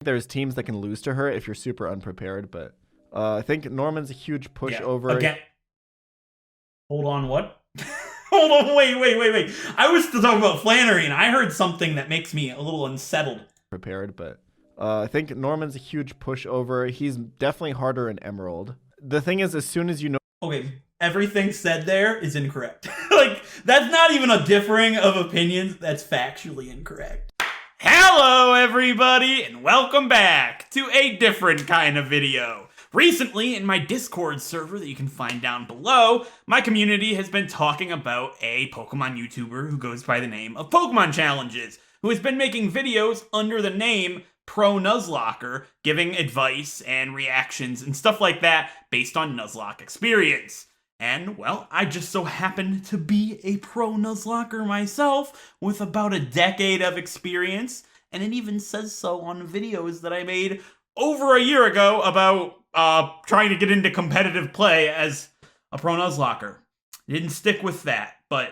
There's teams that can lose to her if you're super unprepared, but I think Norman's a huge pushover. Again. Hold on, what? Hold on, wait. I was still talking about Flannery, and I heard something that makes me a little unsettled. Prepared, but I think Norman's a huge pushover. He's definitely harder in Emerald. The thing is, as soon as you know... Okay, everything said there is incorrect. Like, that's not even a differing of opinions. That's factually incorrect. Hello, everybody, and welcome back to a different kind of video. Recently, in my Discord server that you can find down below, my community has been talking about a Pokemon YouTuber who goes by the name of Pokemon Challenges, who has been making videos under the name Pro Nuzlocker, giving advice and reactions and stuff like that based on Nuzlocke experience. And, well, I just so happen to be a Pro Nuzlocker myself with about a decade of experience, and it even says so on videos that I made over a year ago about trying to get into competitive play as a Pro Nuzlocker. Didn't stick with that, but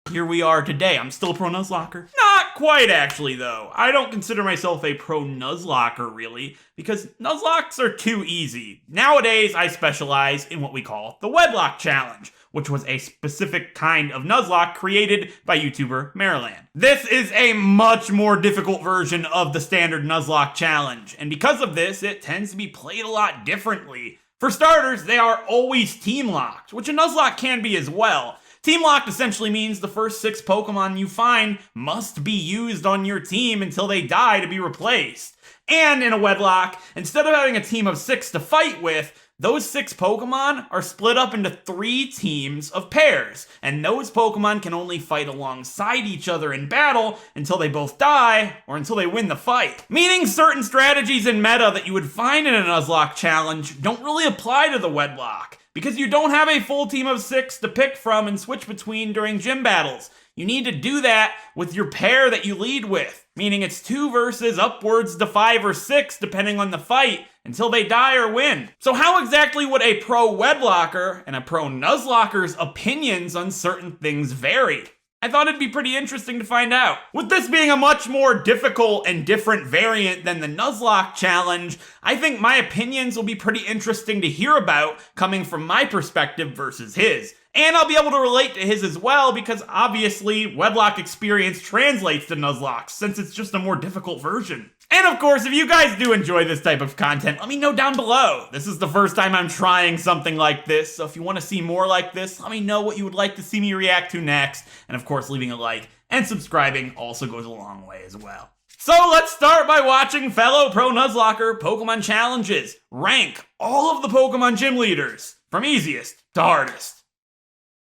here we are today. I'm still a Pro Nuzlocker. Not quite, actually, though. I don't consider myself a Pro Nuzlocker, really, because Nuzlocks are too easy. Nowadays, I specialize in what we call the Wedlock Challenge, which was a specific kind of Nuzlocke created by YouTuber Maryland. This is a much more difficult version of the standard Nuzlocke Challenge, and because of this, it tends to be played a lot differently. For starters, they are always team-locked, which a Nuzlocke can be as well. Team-locked essentially means the first 6 Pokemon you find must be used on your team until they die to be replaced. And in a Wedlock, instead of having a team of 6 to fight with, those 6 Pokemon are split up into 3 teams of pairs, and those Pokemon can only fight alongside each other in battle until they both die, or until they win the fight. Meaning certain strategies in meta that you would find in a Nuzlocke challenge don't really apply to the Wedlock, because you don't have a full team of 6 to pick from and switch between during gym battles. You need to do that with your pair that you lead with, meaning it's 2 versus upwards to 5 or 6 depending on the fight, until they die or win. So how exactly would a pro Wedlocker and a pro Nuzlocker's opinions on certain things vary? I thought it'd be pretty interesting to find out. With this being a much more difficult and different variant than the Nuzlocke challenge, I think my opinions will be pretty interesting to hear about coming from my perspective versus his. And I'll be able to relate to his as well because obviously Wedlock experience translates to Nuzlocke since it's just a more difficult version. And of course, if you guys do enjoy this type of content, let me know down below. This is the first time I'm trying something like this, so if you want to see more like this, let me know what you would like to see me react to next. And of course, leaving a like and subscribing also goes a long way as well. So let's start by watching fellow Pro Nuzlocker Pokemon challenges. Rank all of the Pokemon gym leaders, from easiest to hardest.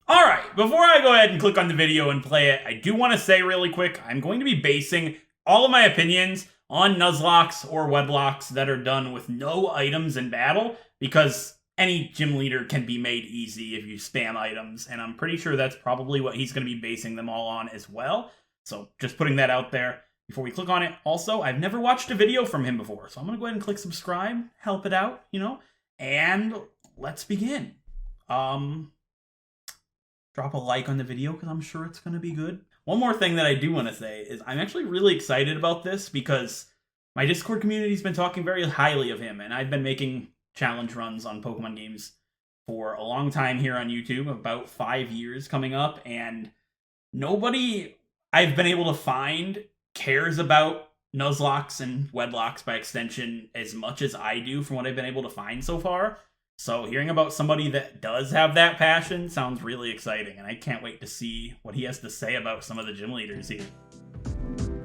Alright, before I go ahead and click on the video and play it, I do want to say really quick, I'm going to be basing all of my opinions on Nuzlocks or Wedlocks that are done with no items in battle, because any gym leader can be made easy if you spam items, and I'm pretty sure that's probably what he's going to be basing them all on as well. So just putting that out there before we click on it. Also, I've never watched a video from him before, so I'm going to go ahead and click subscribe, help it out, you know, and let's begin. Drop a like on the video because I'm sure it's going to be good. One more thing that I do want to say is I'm actually really excited about this because my Discord community's been talking very highly of him, and I've been making challenge runs on Pokemon games for a long time here on YouTube, about 5 years coming up, and nobody I've been able to find cares about Nuzlocks and Wedlocks by extension as much as I do from what I've been able to find so far. So hearing about somebody that does have that passion sounds really exciting, and I can't wait to see what he has to say about some of the gym leaders here.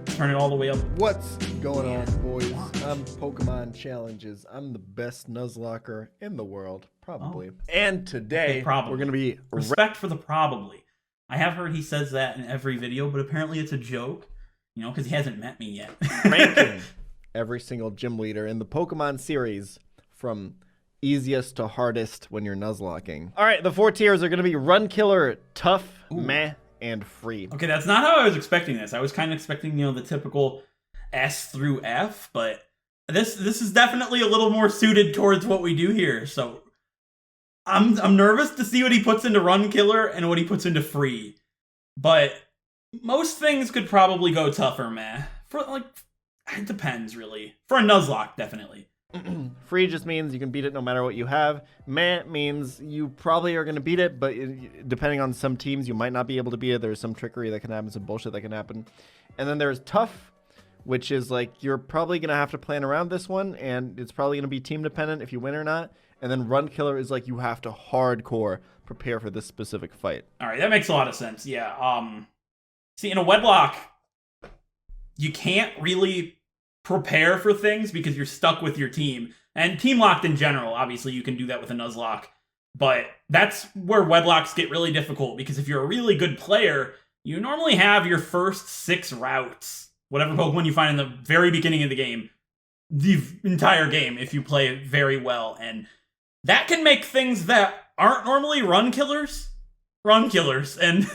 Turn it all the way up. What's going on, boys? I'm Pokemon Challenges. I'm the best Nuzlocker in the world, probably. Oh. And today, we're going to be... Respect for the probably. I have heard he says that in every video, but apparently it's a joke, you know, because he hasn't met me yet. Ranking every single gym leader in the Pokemon series from easiest to hardest when you're Nuzlocking. All right, the 4 tiers are going to be Run Killer, Tough, Meh, and Free. Okay, that's not how I was expecting this. I was kind of expecting, you know, the typical S through F, but this is definitely a little more suited towards what we do here. So I'm nervous to see what he puts into Run Killer and what he puts into Free. But most things could probably go Tough or Meh. For like It depends, really. For a Nuzlocke, definitely. Free just means you can beat it no matter what you have. Meh means you probably are going to beat it, but depending on some teams, you might not be able to beat it. There's some trickery that can happen, some bullshit that can happen. And then there's tough, which is like you're probably going to have to plan around this one, and it's probably going to be team dependent if you win or not. And then run killer is like you have to hardcore prepare for this specific fight. All right, that makes a lot of sense. Yeah. See, in a Wedlock, you can't really prepare for things because you're stuck with your team. And team locked in general, obviously you can do that with a Nuzlocke. But that's where Wedlocks get really difficult, because if you're a really good player, you normally have your first 6 routes, whatever Pokemon you find in the very beginning of the game, the entire game, if you play it very well. And that can make things that aren't normally run killers. And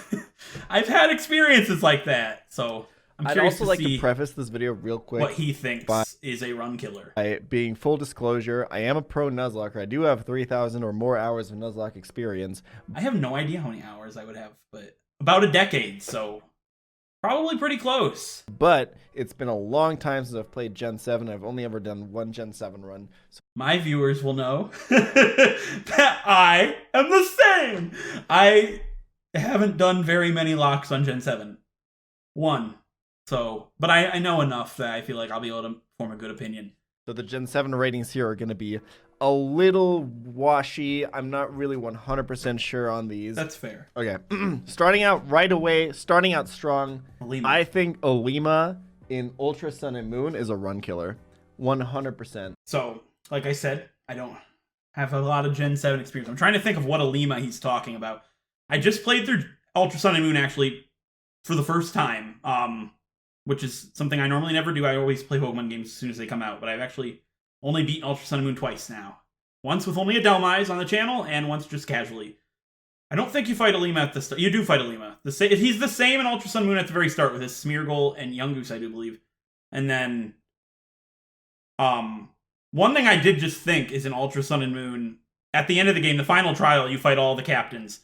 I've had experiences like that, so I'm curious I'd also like to preface this video real quick. What he thinks is a run killer. Being full disclosure, I am a pro Nuzlocker. I do have 3,000 or more hours of Nuzlocke experience. I have no idea how many hours I would have, but about a decade, so probably pretty close. But it's been a long time since I've played Gen 7. I've only ever done one Gen 7 run. So my viewers will know that I am the same. I haven't done very many locks on Gen 7. One. So, but I know enough that I feel like I'll be able to form a good opinion. So the Gen 7 ratings here are going to be a little washy. I'm not really 100% sure on these. That's fair. Okay. Starting out right away, starting out strong. Alima. I think Alima in Ultra Sun and Moon is a run killer. 100%. So, like I said, I don't have a lot of Gen 7 experience. I'm trying to think of what Alima he's talking about. I just played through Ultra Sun and Moon, actually, for the first time. Which is something I normally never do. I always play Pokemon games as soon as they come out, but I've actually only beaten Ultra Sun and Moon twice now. Once with only a Delmise on the channel, and once just casually. I don't think you fight Alima at the start. You do fight Alima. He's the same in Ultra Sun and Moon at the very start with his Smeargle and Yungoos, I do believe. And then, one thing I did just think is in Ultra Sun and Moon, at the end of the game, the final trial, you fight all the captains.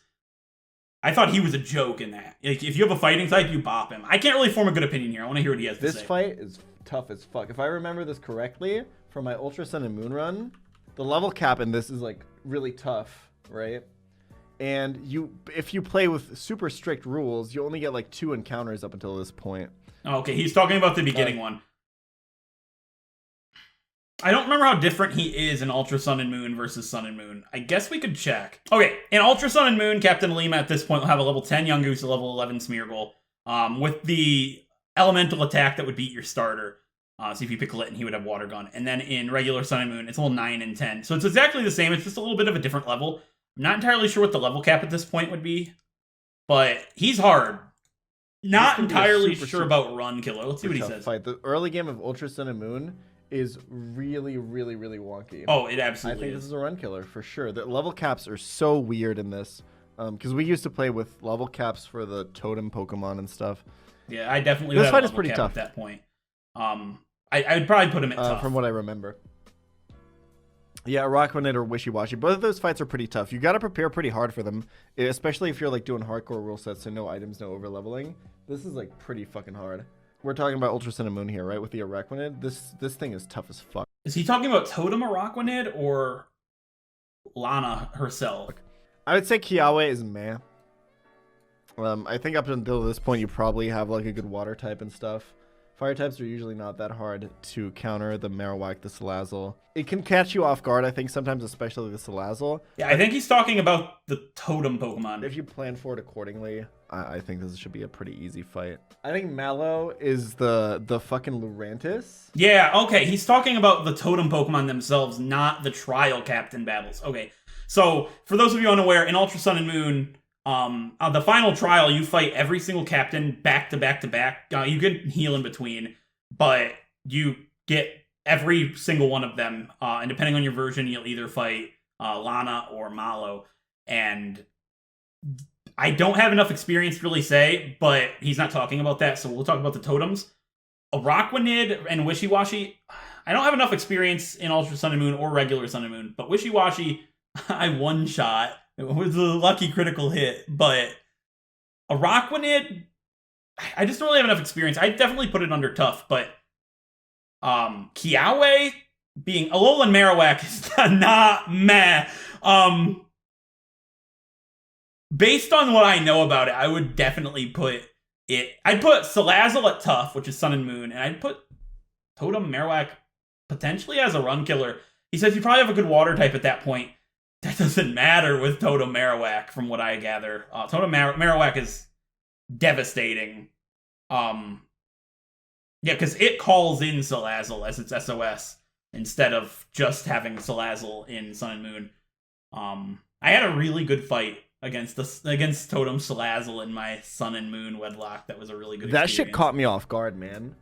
I thought he was a joke in that. Like, if you have a fighting type, you bop him. I can't really form a good opinion here. I want to hear what he has to say. This fight is tough as fuck. If I remember this correctly, from my Ultra Sun and Moon run, the level cap in this is like really tough, right? And if you play with super strict rules, you only get like 2 encounters up until this point. Oh, okay, he's talking about the beginning one. I don't remember how different he is in Ultra Sun and Moon versus Sun and Moon. I guess we could check. Okay, in Ultra Sun and Moon, Captain Alima at this point will have a level 10 Yungoos, a level 11 Smeargle, with the elemental attack that would beat your starter. So if you pick Litten, he would have Water Gun. And then in regular Sun and Moon, it's level 9 and 10. So it's exactly the same. It's just a little bit of a different level. I'm not entirely sure what the level cap at this point would be, but he's hard. Not entirely sure about Run Killer. Let's see what he says. Fight. The early game of Ultra Sun and Moon is really, really, really wonky. Oh, it absolutely I think this is a run killer for sure. The level caps are so weird in this, because we used to play with level caps for the Totem Pokemon and stuff. Yeah, I definitely. This fight is pretty tough at that point. I would probably put him at tough from what I remember. Yeah, Rockmanid or Wishy-Washy. Both of those fights are pretty tough. You got to prepare pretty hard for them, especially if you're like doing hardcore rule sets, so no items, no over leveling. This is like pretty fucking hard. We're talking about Ultra Sun and Moon here, right? With the Araquanid. This thing is tough as fuck. Is he talking about Totem Araquanid or Lana herself? I would say Kiawe is meh. I think up until this point, you probably have like a good water type and stuff. Fire types are usually not that hard to counter. The Marowak, the Salazzle. It can catch you off guard, I think, sometimes, especially the Salazzle. Yeah, I think he's talking about the Totem Pokemon. If you plan for it accordingly, I think this should be a pretty easy fight. I think Mallow is the fucking Lurantis. Yeah, okay. He's talking about the Totem Pokemon themselves, not the Trial Captain battles. Okay, so for those of you unaware, in Ultra Sun and Moon, the final trial, you fight every single captain back to back to back. You can heal in between, but you get every single one of them. And depending on your version, you'll either fight Lana or Mallow. And I don't have enough experience to really say, but he's not talking about that, so we'll talk about the totems. Araquanid and Wishy-Washy, I don't have enough experience in Ultra Sun and Moon or regular Sun and Moon, but Wishy-Washy, I one-shot. It was a lucky critical hit, but Araquanid, I just don't really have enough experience. I definitely put it under tough, but Kiawe being Alola and Marowak is not meh. Based on what I know about it, I would definitely put it. I'd put Salazzle at tough, which is Sun and Moon, and I'd put Totem Marowak potentially as a run killer. He says you probably have a good water type at that point. That doesn't matter with Totem Marowak, from what I gather. Totem Marowak is devastating. Yeah, because it calls in Salazzle as its SOS instead of just having Salazzle in Sun and Moon. I had a really good fight against Totem Salazzle in my Sun and Moon Wedlock. That was a really good That experience. shit caught me off guard, man.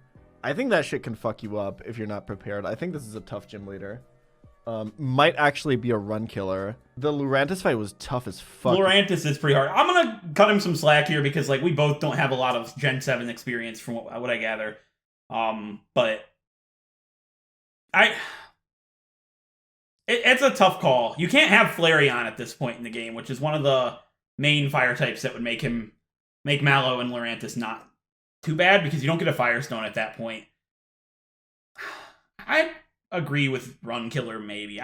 I think that shit can fuck you up if you're not prepared. I think this is a tough gym leader. Might actually be a run killer. The Lurantis fight was tough as fuck. Lurantis is pretty hard. I'm gonna cut him some slack here because like we both don't have a lot of Gen 7 experience from what I gather. But it's a tough call. You can't have Flareon at this point in the game, which is one of the main fire types that would make Mallow and Lurantis not too bad because you don't get a Firestone at that point. I agree with Run Killer maybe.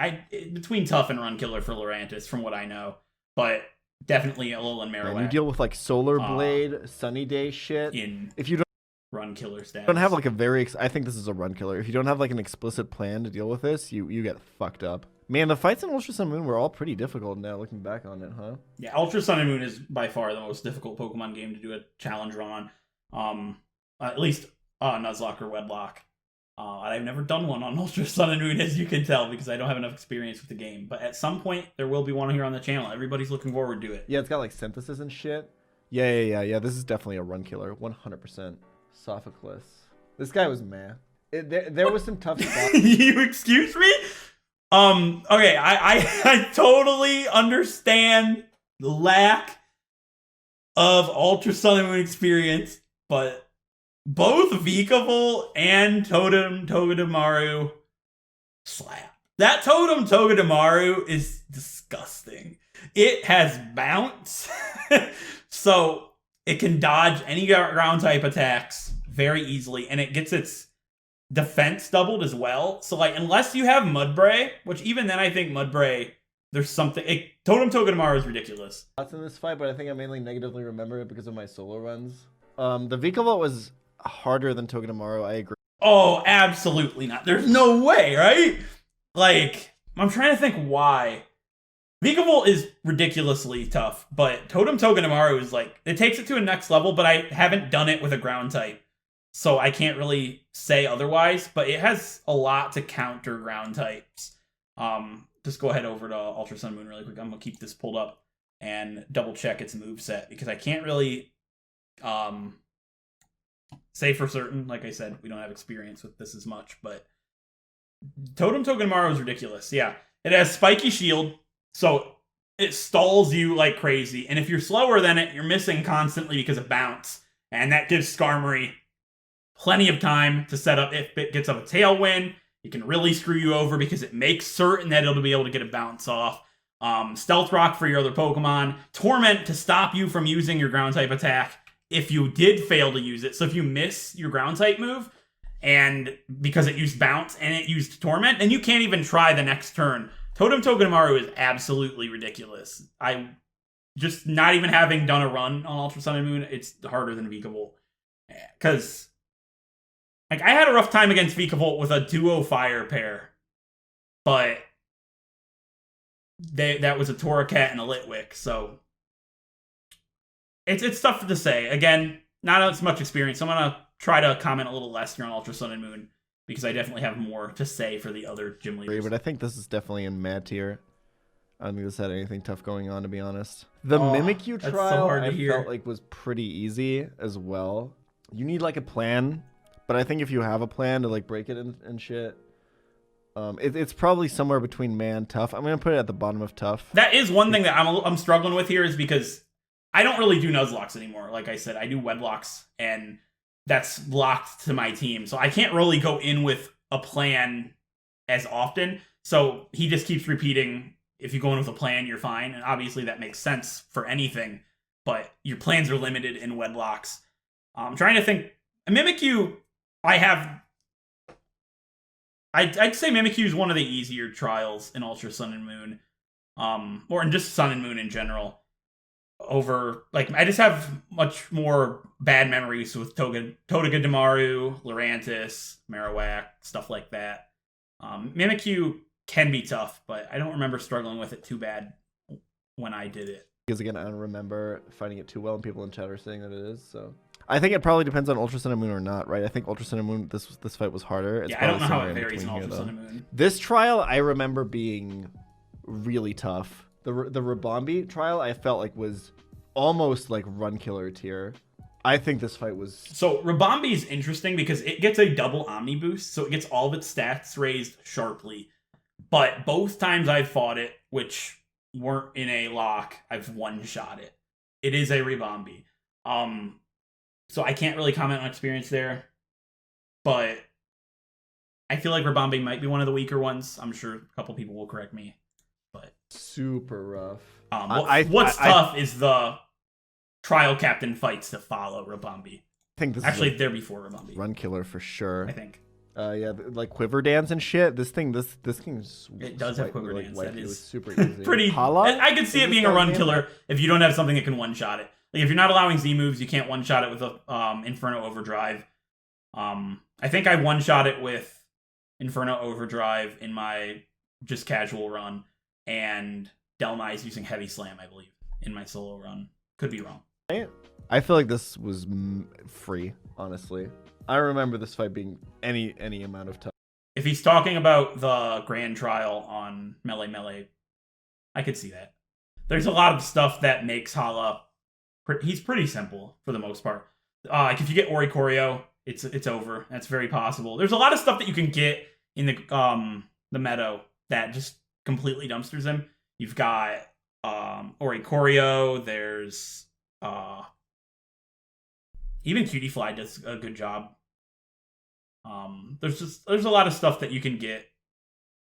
Between Tough and Run Killer for Lurantis from what I know, but definitely Alola and Marowak. You deal with like Solar Blade, Sunny Day shit. If you don't Run Killer stats. Don't have like a I think this is a run killer. If you don't have like an explicit plan to deal with this, you get fucked up. Man, the fights in Ultra Sun and Moon were all pretty difficult now looking back on it, huh? Yeah, Ultra Sun and Moon is by far the most difficult Pokemon game to do a challenge run on. At least Nuzlocke or Wedlock. I've never done one on Ultra Sun and Moon, as you can tell, because I don't have enough experience with the game. But at some point, there will be one here on the channel. Everybody's looking forward to it. Yeah, it's got like synthesis and shit. Yeah. This is definitely a run killer, 100%. Sophocles. This guy was meh. There was some tough spots. You excuse me? Okay, I totally understand the lack of Ultra Sun and Moon experience, but both Vikavolt and Totem Togedemaru slap. That Totem Togedemaru is disgusting. It has bounce, so it can dodge any ground type attacks very easily, and it gets its defense doubled as well. So like, unless you have Mudbray, which even then I think Mudbray, there's something. Totem Togedemaru is ridiculous. Lots in this fight, but I think I mainly negatively remember it because of my solo runs. The Vikavolt was harder than Togedemaru, I agree. Oh, absolutely not. There's no way, right? Like, I'm trying to think why. Vikavolt is ridiculously tough, but Totem Togedemaru is like, it takes it to a next level, but I haven't done it with a ground type. So I can't really say otherwise, but it has a lot to counter ground types. Just go ahead over to Ultra Sun and Moon really quick. I'm going to keep this pulled up and double check its moveset because I can't really say for certain. Like I said, we don't have experience with this as much, but Totem Togedemaru is ridiculous. Yeah, it has Spiky Shield, so it stalls you like crazy. And if you're slower than it, you're missing constantly because of bounce. And that gives Skarmory plenty of time to set up. If it gets up a Tailwind, it can really screw you over because it makes certain that it'll be able to get a bounce off. Stealth Rock for your other Pokemon. Torment to stop you from using your ground type attack if you did fail to use it. So if you miss your ground type move, and because it used bounce and it used Torment, then you can't even try the next turn. Totem Togedemaru is absolutely ridiculous. I just, not even having done a run on Ultra Sun and Moon, it's harder than Vikavolt. Because like, I had a rough time against Vikavolt with a duo fire pair, but that was a Torracat and a Litwick, so it's tough to say. Again, not as much experience, so I'm going to try to comment a little less here on Ultra Sun and Moon, because I definitely have more to say for the other gym leaders. But I think this is definitely in mad tier. I don't think this had anything tough going on, to be honest. The Mimikyu trial, so I felt like was pretty easy as well. You need like a plan. But I think if you have a plan to like break it and shit, it's probably somewhere between tough. I'm gonna put it at the bottom of tough. That is one thing that I'm struggling with here, is because I don't really do Nuzlocks anymore. Like I said, I do Wedlocks, and that's locked to my team, so I can't really go in with a plan as often. So he just keeps repeating, if you go in with a plan, you're fine, and obviously that makes sense for anything. But your plans are limited in Wedlocks. I'm trying to think. Mimikyu, I have I'd say Mimikyu is one of the easier trials in Ultra Sun and Moon, or in just Sun and Moon in general. Over, like, I just have much more bad memories with Totodemaru, Lurantis, Marowak, stuff like that. Mimikyu can be tough, but I don't remember struggling with it too bad when I did it. Because again, I don't remember finding it too well, and people in chat are saying that it is. So I think it probably depends on Ultra Sun and Moon or not, right? I think Ultra Sun and Moon, this fight was harder. It's yeah, I don't know how it in varies in here, Ultra Sun and Moon. This trial, I remember being really tough. The Rabombi trial, I felt like was almost like run killer tier. I think this fight was... So Rabombi is interesting because it gets a double Omni boost, so it gets all of its stats raised sharply. But both times I've fought it, which weren't in a lock, I've one-shot it. It is a Rabombi. So I can't really comment on experience there. But I feel like Rabombi might be one of the weaker ones. I'm sure a couple people will correct me. But super rough. What's tough is the trial captain fights to follow Rabombi. I think this actually is they're before Rabombi. Run killer for sure. I think. Yeah, like quiver dance and shit. This thing is it does have quiver dance. That is super easy. Pretty. I could see it being a run killer if you don't have something that can one shot it. Like if you're not allowing Z moves, you can't one shot it with a Inferno Overdrive. I think I one shot it with Inferno Overdrive in my just casual run, and Delmai's using Heavy Slam, I believe, in my solo run. Could be wrong. I feel like this was free, honestly. I remember this fight being any amount of time. If he's talking about the grand trial on Melee, I could see that. There's a lot of stuff that makes Hala... He's pretty simple, for the most part. Like, if you get Oricorio, it's over. That's very possible. There's a lot of stuff that you can get in the Meadow that just completely dumpsters him. You've got Oricorio, there's... even Cutie Fly does a good job. There's a lot of stuff that you can get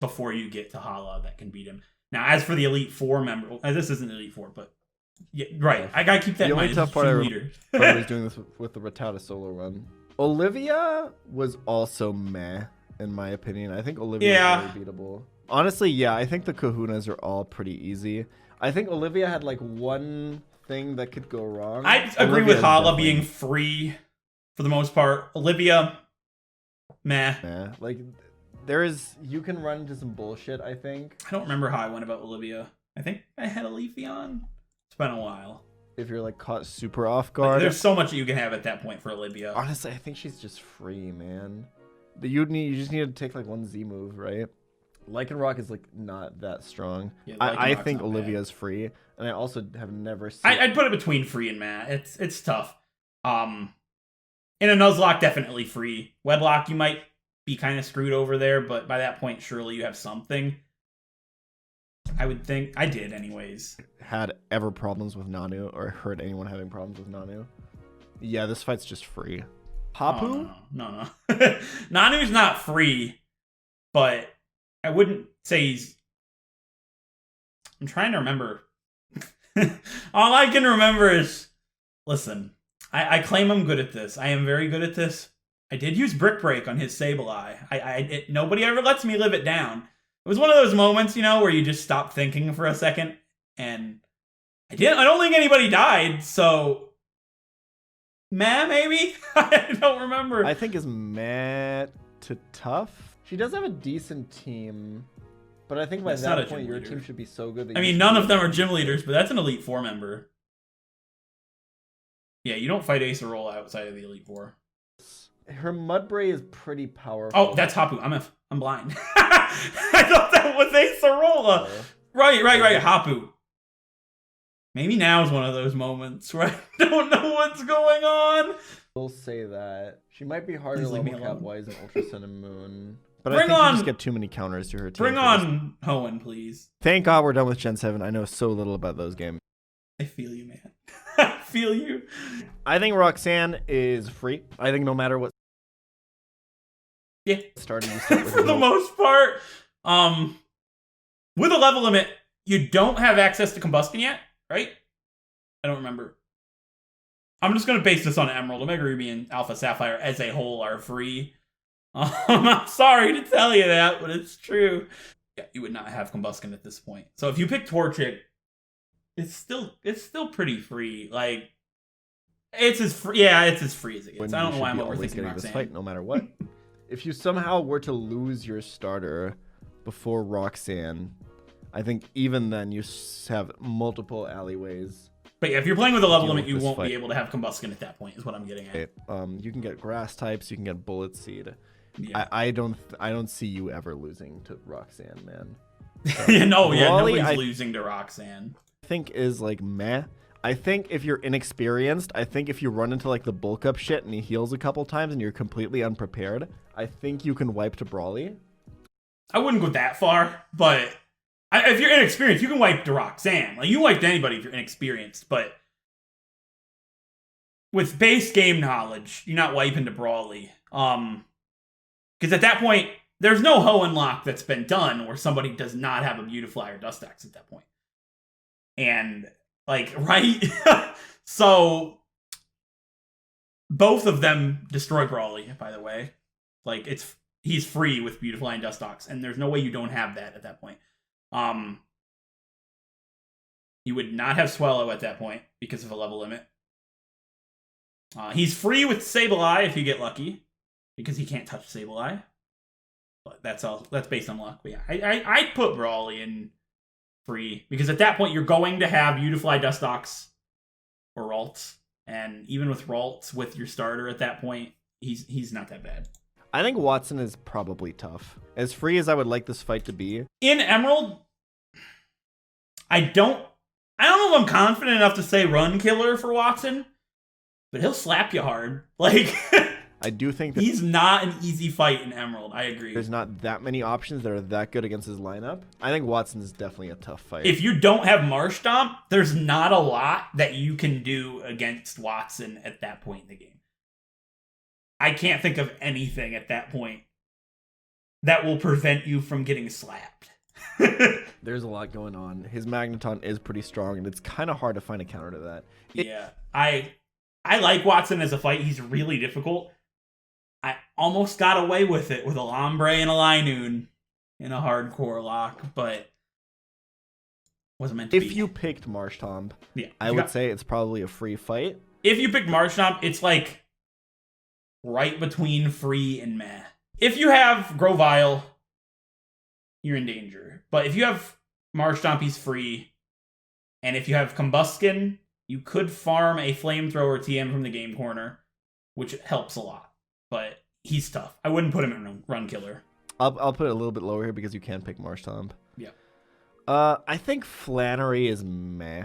before you get to Hala that can beat him. Now, as for the Elite Four member, this isn't Elite Four, but yeah, right. I gotta keep that in mind. The only tough part I was doing this with the Rattata solo run. Olivia was also meh, in my opinion. I think Olivia is very beatable. Honestly, yeah, I think the Kahunas are all pretty easy. I think Olivia had like one thing that could go wrong. I agree with Hala being free for the most part. Olivia, meh. Like, you can run into some bullshit, I think. I don't remember how I went about Olivia. I think I had a Leafeon. It's been a while. If you're like caught super off guard. Like, there's so much that you can have at that point for Olivia. Honestly, I think she's just free, man. You just need to take like one Z move, right? Lycanroc is like not that strong. Yeah, I think Olivia's free, and I also have never seen... I'd put it between free and meh. It's tough. In a Nuzlocke, definitely free. Wedlock, you might be kind of screwed over there, but by that point, surely you have something. I would think. I did, anyways. Had ever problems with Nanu, or heard anyone having problems with Nanu? Yeah, this fight's just free. Hapu? No. Nanu's not free, but I wouldn't say he's... I'm trying to remember. All I can remember is... Listen, I claim I'm good at this. I am very good at this. I did use Brick Break on his Sableye. Nobody ever lets me live it down. It was one of those moments, where you just stop thinking for a second. And I don't think anybody died, so... Meh, maybe? I don't remember. I think is meh to tough. She does have a decent team, but I think by that point your team should be so good that none of them are gym leaders, but that's an Elite Four member. Yeah, you don't fight Acerola outside of the Elite Four. Her Mudbray is pretty powerful. Oh, that's Hapu. I'm blind. I thought that was Acerola. Right. Hapu. Maybe now is one of those moments where I don't know what's going on. We'll say that. She might be harder level cap-wise in Ultra Sun and Moon. But I think you just get too many counters to her team. Bring on Hoenn, please. Thank God we're done with Gen 7. I know so little about those games. I feel you, man. I feel you. I think Roxanne is free. I think no matter what. Yeah. You start with for the most part. With a level limit, you don't have access to Combustion yet. Right? I don't remember. I'm just going to base this on Emerald. Omega Ruby and Alpha Sapphire as a whole are free. I'm sorry to tell you that, but it's true. Yeah, you would not have Combusken at this point. So if you pick Torchic, it's still pretty free. Like, it's as free. Yeah, it's as free as it gets. I don't know why I'm overthinking this fight, no matter what. If you somehow were to lose your starter before Roxanne, I think even then you have multiple alleyways. But yeah, if you're playing with a level limit, you won't be able to have Combusken at that point, is what I'm getting at. You can get grass types, you can get Bullet Seed. Yeah. I don't see you ever losing to Roxanne, man. Nobody's losing to Roxanne. I think is like meh. I think if you're inexperienced, I think if you run into like the bulk up shit and he heals a couple times and you're completely unprepared, I think you can wipe to Brawly. I wouldn't go that far, but if you're inexperienced, you can wipe to Roxanne. Like, you can wipe to anybody if you're inexperienced, but with base game knowledge, you're not wiping to Brawly. Because at that point, there's no Hoenn lock that's been done where somebody does not have a Beautifly or Dustax at that point. And, like, right? So, both of them destroy Brawly, by the way. Like, he's free with Beautifly and Dustox, and there's no way you don't have that at that point. You would not have Swellow at that point because of a level limit. He's free with Sableye if you get lucky, because he can't touch Sableye. But that's based on luck. But yeah, I'd put Brawly in free, because at that point you're going to have Beautifly, Dustox, or Ralts, and even with Ralts with your starter at that point, he's not that bad. I think Watson is probably tough. As free as I would like this fight to be. In Emerald, I don't know if I'm confident enough to say run killer for Watson, but he'll slap you hard. Like, I do think that he's not an easy fight in Emerald. I agree. There's not that many options that are that good against his lineup. I think Watson is definitely a tough fight. If you don't have Marshtomp, there's not a lot that you can do against Watson at that point in the game. I can't think of anything at that point that will prevent you from getting slapped. There's a lot going on. His Magneton is pretty strong, and it's kind of hard to find a counter to that. Yeah, I like Watson as a fight. He's really difficult. I almost got away with it with a Lombre and a Linoon in a hardcore lock, but wasn't meant to be. If you picked Marshtomp, yeah, I would say it's probably a free fight. If you picked Marshtomp, it's like right between free and meh. If you have Grovyle, you're in danger. But if you have Marshtomp, he's free. And if you have Combusken, you could farm a Flamethrower TM from the game corner, which helps a lot. But he's tough. I wouldn't put him in run killer. I'll put it a little bit lower here because you can pick Marshtomp. Yeah. I think Flannery is meh.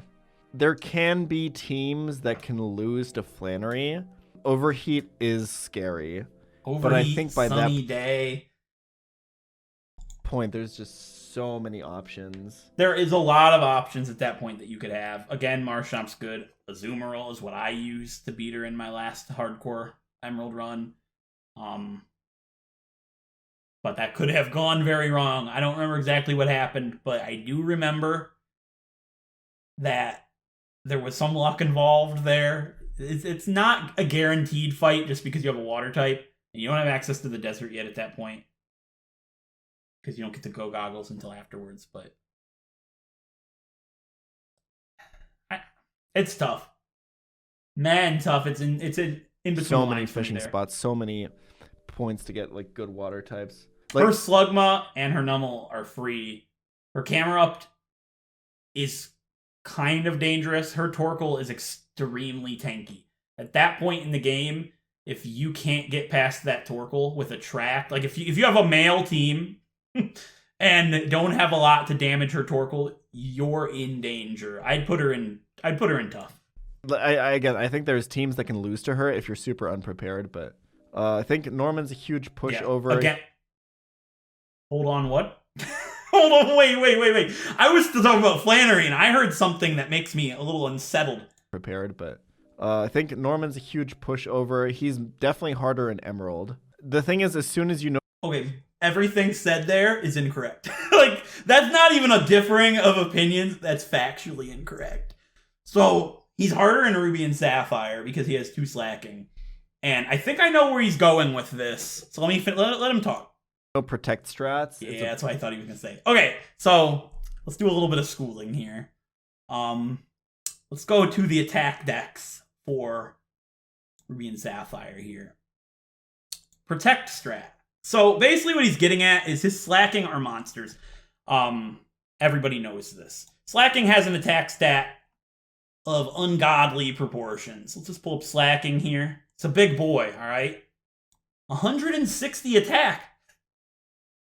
There can be teams that can lose to Flannery. Overheat is scary. Overheat, but I think by sunny that day point, there's just so many options. There is a lot of options at that point that you could have. Again, Marshtomp's good. Azumarill is what I used to beat her in my last hardcore Emerald run. But that could have gone very wrong. I don't remember exactly what happened, but I do remember that there was some luck involved there. It's not a guaranteed fight just because you have a water type, and you don't have access to the desert yet at that point, because you don't get to go goggles until afterwards. But it's tough, man, tough. It's in between. So many fishing spots, so many points to get like good water types. Her Slugma and her Numel are free. Her Camerupt is kind of dangerous. Her Torkoal is extremely tanky. At that point in the game, if you can't get past that Torkoal with a track, like if you have a male team and don't have a lot to damage her Torkoal, you're in danger. I'd put her in tough. I think there's teams that can lose to her if you're super unprepared, but I think Norman's a huge pushover. Again, hold on, what? Hold on, wait. I was still talking about Flannery, and I heard something that makes me a little unsettled. Prepared, but I think Norman's a huge pushover. He's definitely harder in Emerald. The thing is, as soon as you know... Okay, everything said there is incorrect. Like, that's not even a differing of opinions. That's factually incorrect. So, he's harder in Ruby and Sapphire because he has 2 slacking. And I think I know where he's going with this. So let him talk. No protect strats. Yeah, that's what I thought he was gonna say. Okay, so let's do a little bit of schooling here. Let's go to the attack decks for Ruby and Sapphire here. Protect strat. So basically what he's getting at is his slacking are monsters. Everybody knows this. Slacking has an attack stat of ungodly proportions. Let's just pull up slacking here. It's a big boy, all right? 160 attack.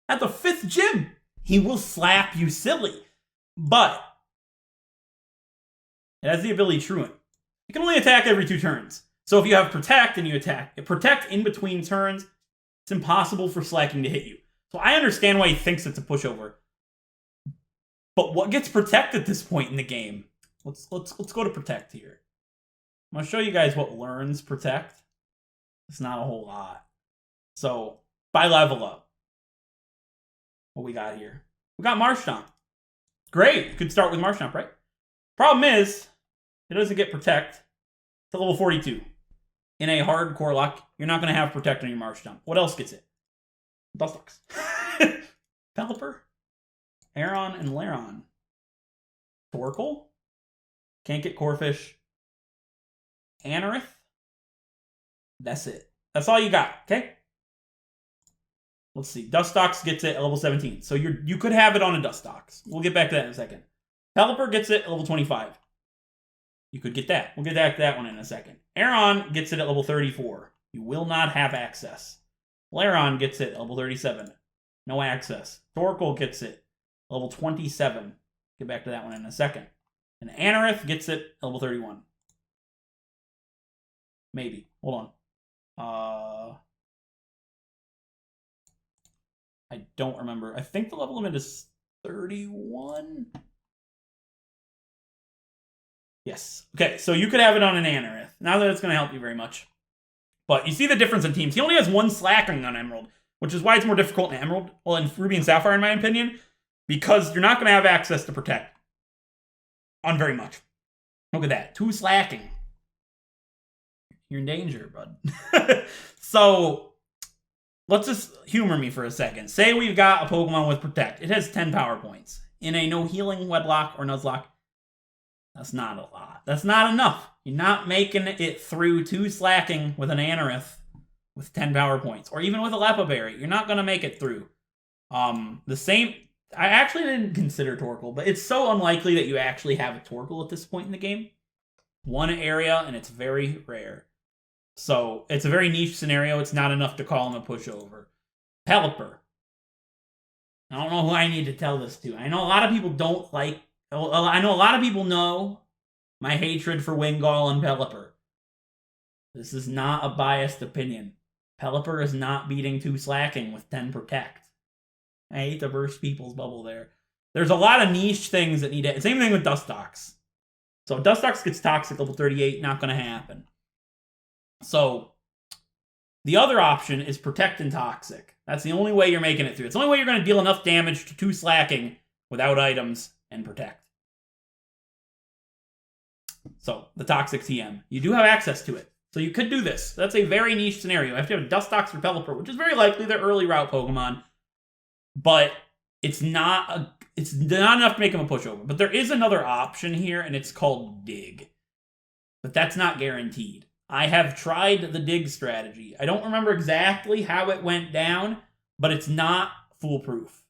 At the 5th gym, he will slap you silly. But it has the ability Truant. It can only attack every 2 turns. So if you have Protect and you attack, Protect in between turns, it's impossible for Slacking to hit you. So I understand why he thinks it's a pushover. But what gets Protect at this point in the game? Let's go to Protect here. I'm gonna show you guys what learns Protect. It's not a whole lot. So by level up, what we got here? We got Marshtomp. Great, you could start with Marshtomp, right? Problem is, it doesn't get Protect to level 42. In a hardcore lock, you're not going to have Protect on your Marshtomp. What else gets it? Dustox. Pelipper, Aeron, and Laron. Torkoal. Can't get Corphish. Anorith. That's it. That's all you got, okay? Let's see. Dustox gets it at level 17. So you could have it on a Dustox. We'll get back to that in a second. Pelipper gets it at level 25. You could get that. We'll get back to that one in a second. Aeron gets it at level 34. You will not have access. Laron gets it at level 37. No access. Torkoal gets it level 27. Get back to that one in a second. And Anorith gets it at level 31. Maybe. Hold on. I don't remember. I think the level limit is 31. Yes. Okay, so you could have it on an Anorith. Not that it's going to help you very much. But you see the difference in teams. He only has 1 slacking on Emerald, which is why it's more difficult in Emerald. Well, in Ruby and Sapphire, in my opinion, because you're not going to have access to Protect on very much. Look at that. 2 slacking. You're in danger, bud. So let's just humor me for a second. Say we've got a Pokemon with Protect. It has 10 power points. In a no healing Wedlock or Nuzlocke, that's not a lot. That's not enough. You're not making it through 2 slacking with an Anorith with 10 power points. Or even with a Lepaberry. You're not going to make it through. The same... I actually didn't consider Torkoal, but it's so unlikely that you actually have a Torkoal at this point in the game. 1 area, and it's very rare. So, it's a very niche scenario. It's not enough to call him a pushover. Pelipper. I don't know who I need to tell this to. I know a lot of people don't like... I know a lot of people know my hatred for Wingull and Pelipper. This is not a biased opinion. Pelipper is not beating 2 slacking with 10 Protect. I hate to burst people's bubble there. There's a lot of niche things that need it. Same thing with Dustox. So Dustox gets Toxic level 38, not going to happen. So the other option is Protect and Toxic. That's the only way you're making it through. It's the only way you're going to deal enough damage to 2 slacking without items and Protect. So, the Toxic TM. You do have access to it. So you could do this. That's a very niche scenario. You have to have Dustox or Pelipper, which is very likely their early route Pokemon. But it's not enough to make him a pushover. But there is another option here, and it's called Dig. But that's not guaranteed. I have tried the Dig strategy. I don't remember exactly how it went down, but it's not foolproof.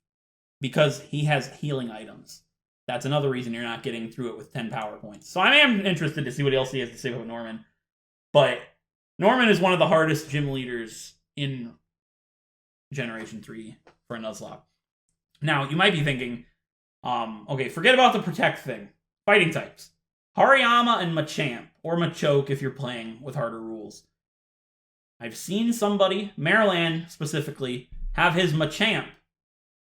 Because he has healing items. That's another reason you're not getting through it with 10 power points. So I am interested to see what else he has to say about Norman. But Norman is one of the hardest gym leaders in Generation 3 for a Nuzlocke. Now, you might be thinking, okay, forget about the Protect thing. Fighting types. Hariyama and Machamp, or Machoke if you're playing with harder rules. I've seen somebody, Maryland specifically, have his Machamp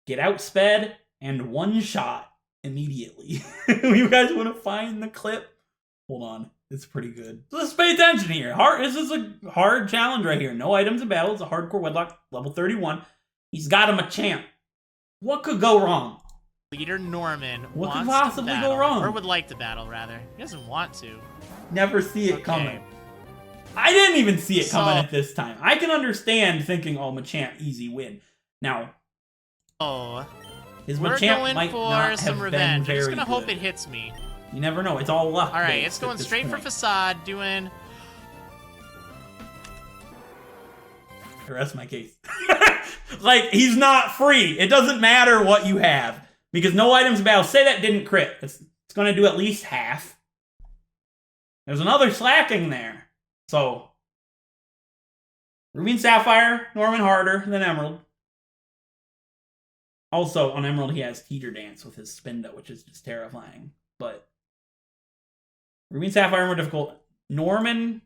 get outsped and one-shot immediately. You guys want to find the clip? Hold on. It's pretty good. So let's pay attention here. This is a hard challenge right here. No items in battle. It's a hardcore Wedlock, level 31. He's got him a champ. What could go wrong? Leader Norman What could wants possibly to battle, go wrong? or would like to battle, rather. He doesn't want to. Never see it coming. I didn't even see it coming at this time. I can understand thinking, oh, Machamp, easy win. Now, his Machamp might not have been very I'm just gonna hope good. it hits me. You never know. It's all luck. All right, it's going straight for Facade, doing... I rest my case. Like, he's not free. It doesn't matter what you have. Because no items battle. Say that didn't crit. It's going to do at least half. There's another slacking there. So, Ruby and Sapphire, Norman harder than Emerald. Also, on Emerald, he has Teeter Dance with his Spinda, which is just terrifying. But Ruby and Sapphire are more difficult. Norman,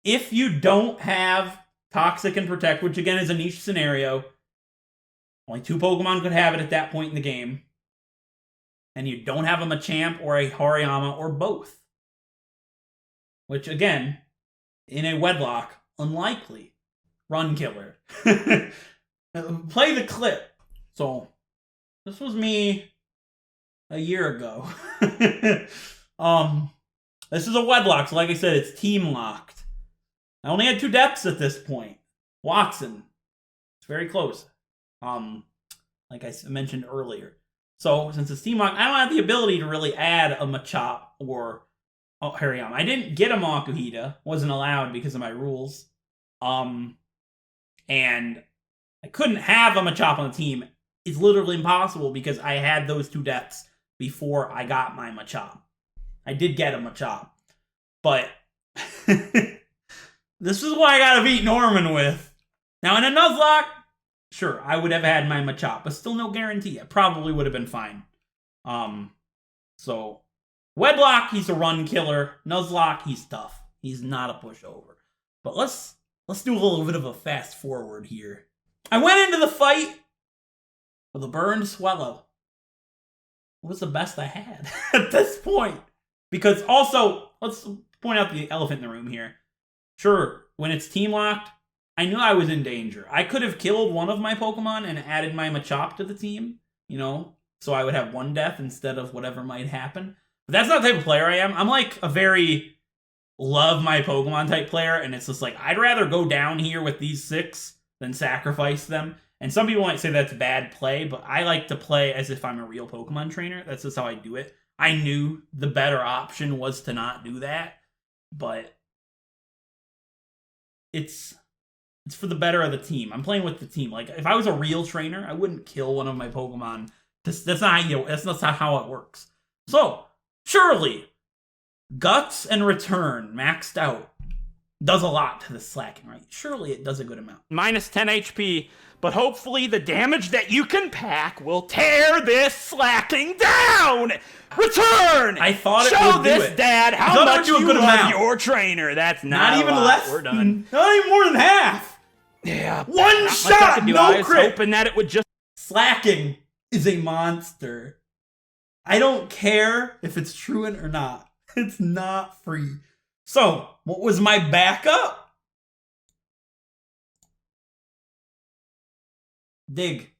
if you don't have Toxic and Protect, which again is a niche scenario, only 2 Pokemon could have it at that point in the game, and you don't have a Machamp or a Hariyama or both, which again, in a Wedlock, unlikely. Run killer. Play the clip. So, this was me a year ago. This is a Wedlock, so like I said, it's team locked. I only had 2 depths at this point. Watson. It's very close. Like I mentioned earlier. So, since it's team locked, I don't have the ability to really add a Machop or Hariyama. I didn't get a Makuhita. Wasn't allowed because of my rules. And I couldn't have a Machop on the team. It's literally impossible because I had those 2 depths before I got my Machop. I did get a Machop. But this is what I gotta beat Norman with. Now in a Nuzlocke, sure, I would have had my Machop, but still no guarantee. I probably would have been fine. So Wedlock, he's a run killer. Nuzlocke, he's tough. He's not a pushover. But let's do a little bit of a fast forward here. I went into the fight with a burned Swellow. It was the best I had at this point. Because also, let's point out the elephant in the room here. Sure, when it's team locked, I knew I was in danger. I could have killed one of my Pokemon and added my Machop to the team, so I would have 1 death instead of whatever might happen. But that's not the type of player I am. I'm like a very love my Pokemon type player, and it's just like, I'd rather go down here with these 6 than sacrifice them. And some people might say that's bad play, but I like to play as if I'm a real Pokemon trainer. That's just how I do it. I knew the better option was to not do that, but it's for the better of the team. I'm playing with the team. Like, if I was a real trainer, I wouldn't kill one of my Pokemon. That's not how it works. So, surely, Guts and Return maxed out does a lot to the slacking, right? Surely it does a good amount. Minus 10 HP, but hopefully the damage that you can pack will tear this slacking down! Return! I thought it Show would do this it. dad how much do a you good love amount. your trainer. That's not even a lot. less. We're done. Not even more than half. Yeah. One not much I shot, could do. no I was crit. hoping that it would just... Slacking is a monster. I don't care if it's truant or not. It's not free. So, what was my backup? Dig.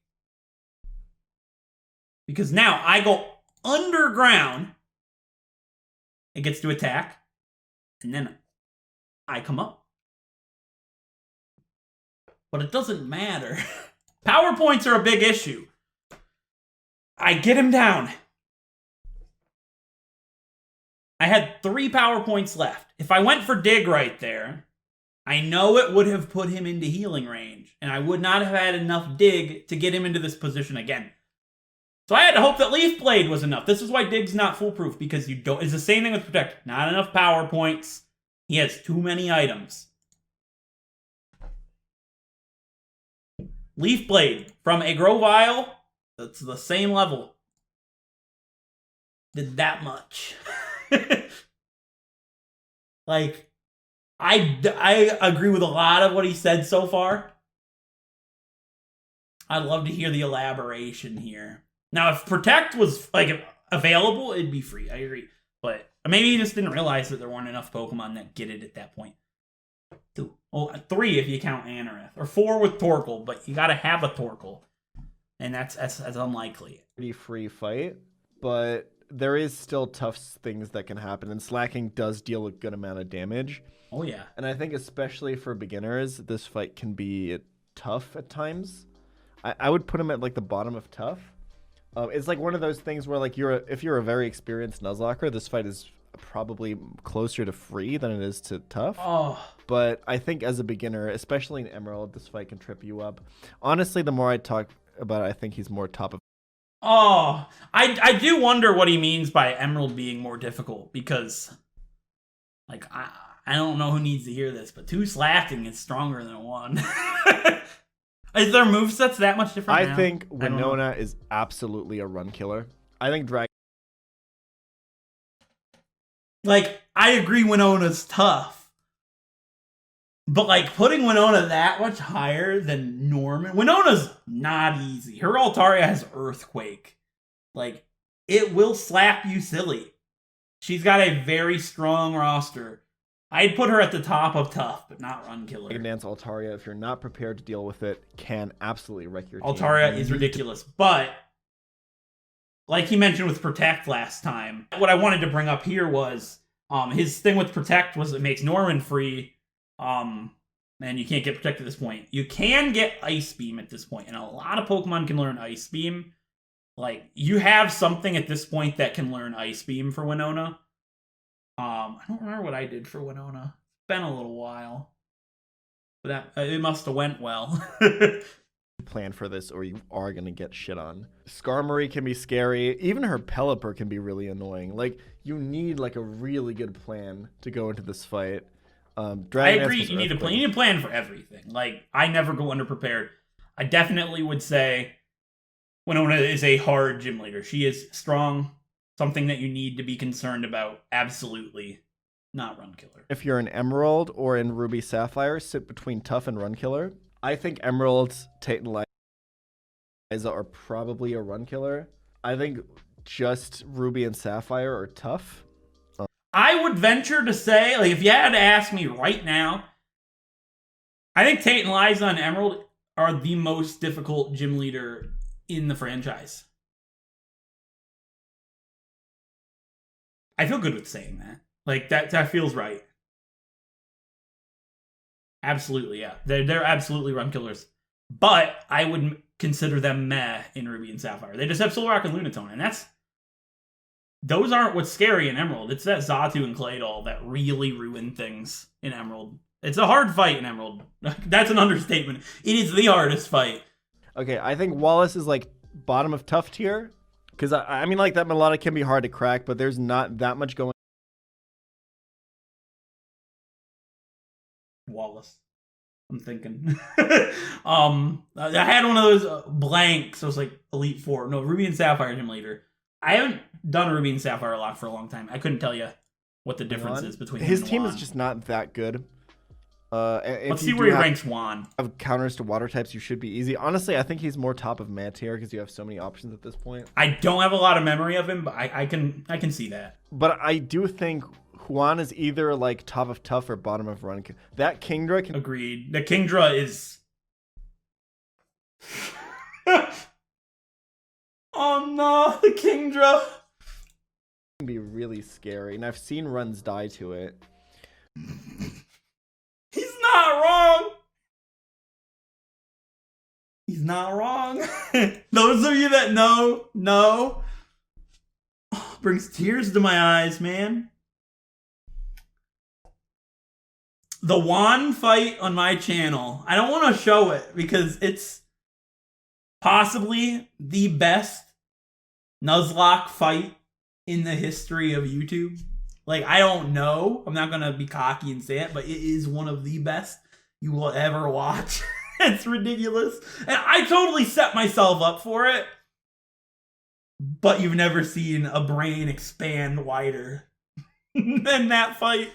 Because now I go underground. It gets to attack. And then I come up. But it doesn't matter. Power points are a big issue. I get him down. I had 3 power points left. If I went for Dig right there, I know it would have put him into healing range, and I would not have had enough Dig to get him into this position again. So I had to hope that Leaf Blade was enough. This is why Dig's not foolproof, because it's the same thing with Protect. Not enough power points. He has too many items. Leaf Blade from a Grovyle, that's the same level. Did that much. Like, I agree with a lot of what he said so far. I'd love to hear the elaboration here. Now, if Protect was like available, it'd be free. I agree. But maybe he just didn't realize that there weren't enough Pokemon that get it at that point. 2. Well, 3 if you count Anorith. Or 4 with Torkoal, but you gotta have a Torkoal. And that's unlikely. Pretty free fight, but there is still tough things that can happen, and slacking does deal a good amount of damage. Oh yeah. And I think especially for beginners, this fight can be tough at times. I would put him at like the bottom of tough. It's like one of those things where like if you're a very experienced Nuzlocker, this fight is probably closer to free than it is to tough. Oh. But I think as a beginner, especially in Emerald, this fight can trip you up. Honestly, the more I talk about it, I think he's more top of. Oh, I do wonder what he means by Emerald being more difficult, because like I don't know who needs to hear this, but 2 slacking is stronger than 1. Is their movesets that much different now? I think Winona is absolutely a run killer. I think Dragon. Like, I agree Winona's tough. But, like, putting Winona that much higher than Norman... Winona's not easy. Her Altaria has Earthquake. Like, it will slap you silly. She's got a very strong roster. I'd put her at the top of tough, but not run killer. Dragon Dance Altaria, if you're not prepared to deal with it, can absolutely wreck your team. Altaria is ridiculous, but like he mentioned with Protect last time, what I wanted to bring up here was his thing with Protect was it makes Norman free, and you can't get Protect at this point. You can get Ice Beam at this point, and a lot of Pokemon can learn Ice Beam. Like, you have something at this point that can learn Ice Beam for Winona. I don't remember what I did for Winona. It's been a little while. But that it must have went well. Plan for this or you are going to get shit on. Skarmory can be scary. Even her Pelipper can be really annoying. Like, you need like a really good plan to go into this fight. I agree. You need a plan. You need a plan for everything. Like, I never go underprepared. I definitely would say Winona is a hard gym leader. She is strong. Something that you need to be concerned about. Absolutely not run killer. If you're in Emerald or in Ruby Sapphire, sit between tough and run killer. I think Emerald, Tate, and Liza are probably a run killer. I think just Ruby and Sapphire are tough. I would venture to say, like, if you had to ask me right now, I think Tate and Liza and Emerald are the most difficult gym leader in the franchise. I feel good with saying that. Like, that feels right. Absolutely, yeah. They're absolutely run killers. But I would consider them meh in Ruby and Sapphire. They just have Soul Rock and Lunatone, and those aren't what's scary in Emerald. It's that Xatu and Claydol that really ruin things in Emerald. It's a hard fight in Emerald. That's an understatement. It is the hardest fight. Okay, I think Wallace is like bottom of tough tier. Because, I mean, like, that melodic can be hard to crack, but there's not that much going. Wallace. I'm thinking. I had one of those blanks. So it was like Elite Four. No, Ruby and Sapphire gym leader. I haven't done Ruby and Sapphire a lot for a long time. I couldn't tell you what the difference is between his him and team Juan. is just not that good. Let's see where he ranks Juan. Have counters to water types, you should be easy. Honestly, I think he's more top of Mad tier because you have so many options at this point. I don't have a lot of memory of him, but I can see that. But I do think Juan is either like top of tough or bottom of run. That Kingdra can. Agreed. The Kingdra is. Oh no, the Kingdra can be really scary, and I've seen runs die to it. He's not wrong. He's not wrong. Those of you that know, brings tears to my eyes, man. The Juan fight on my channel, I don't want to show it because it's possibly the best Nuzlocke fight in the history of YouTube. Like, I don't know. I'm not going to be cocky and say it, but it is one of the best you will ever watch. It's ridiculous. And I totally set myself up for it. But you've never seen a brain expand wider than that fight.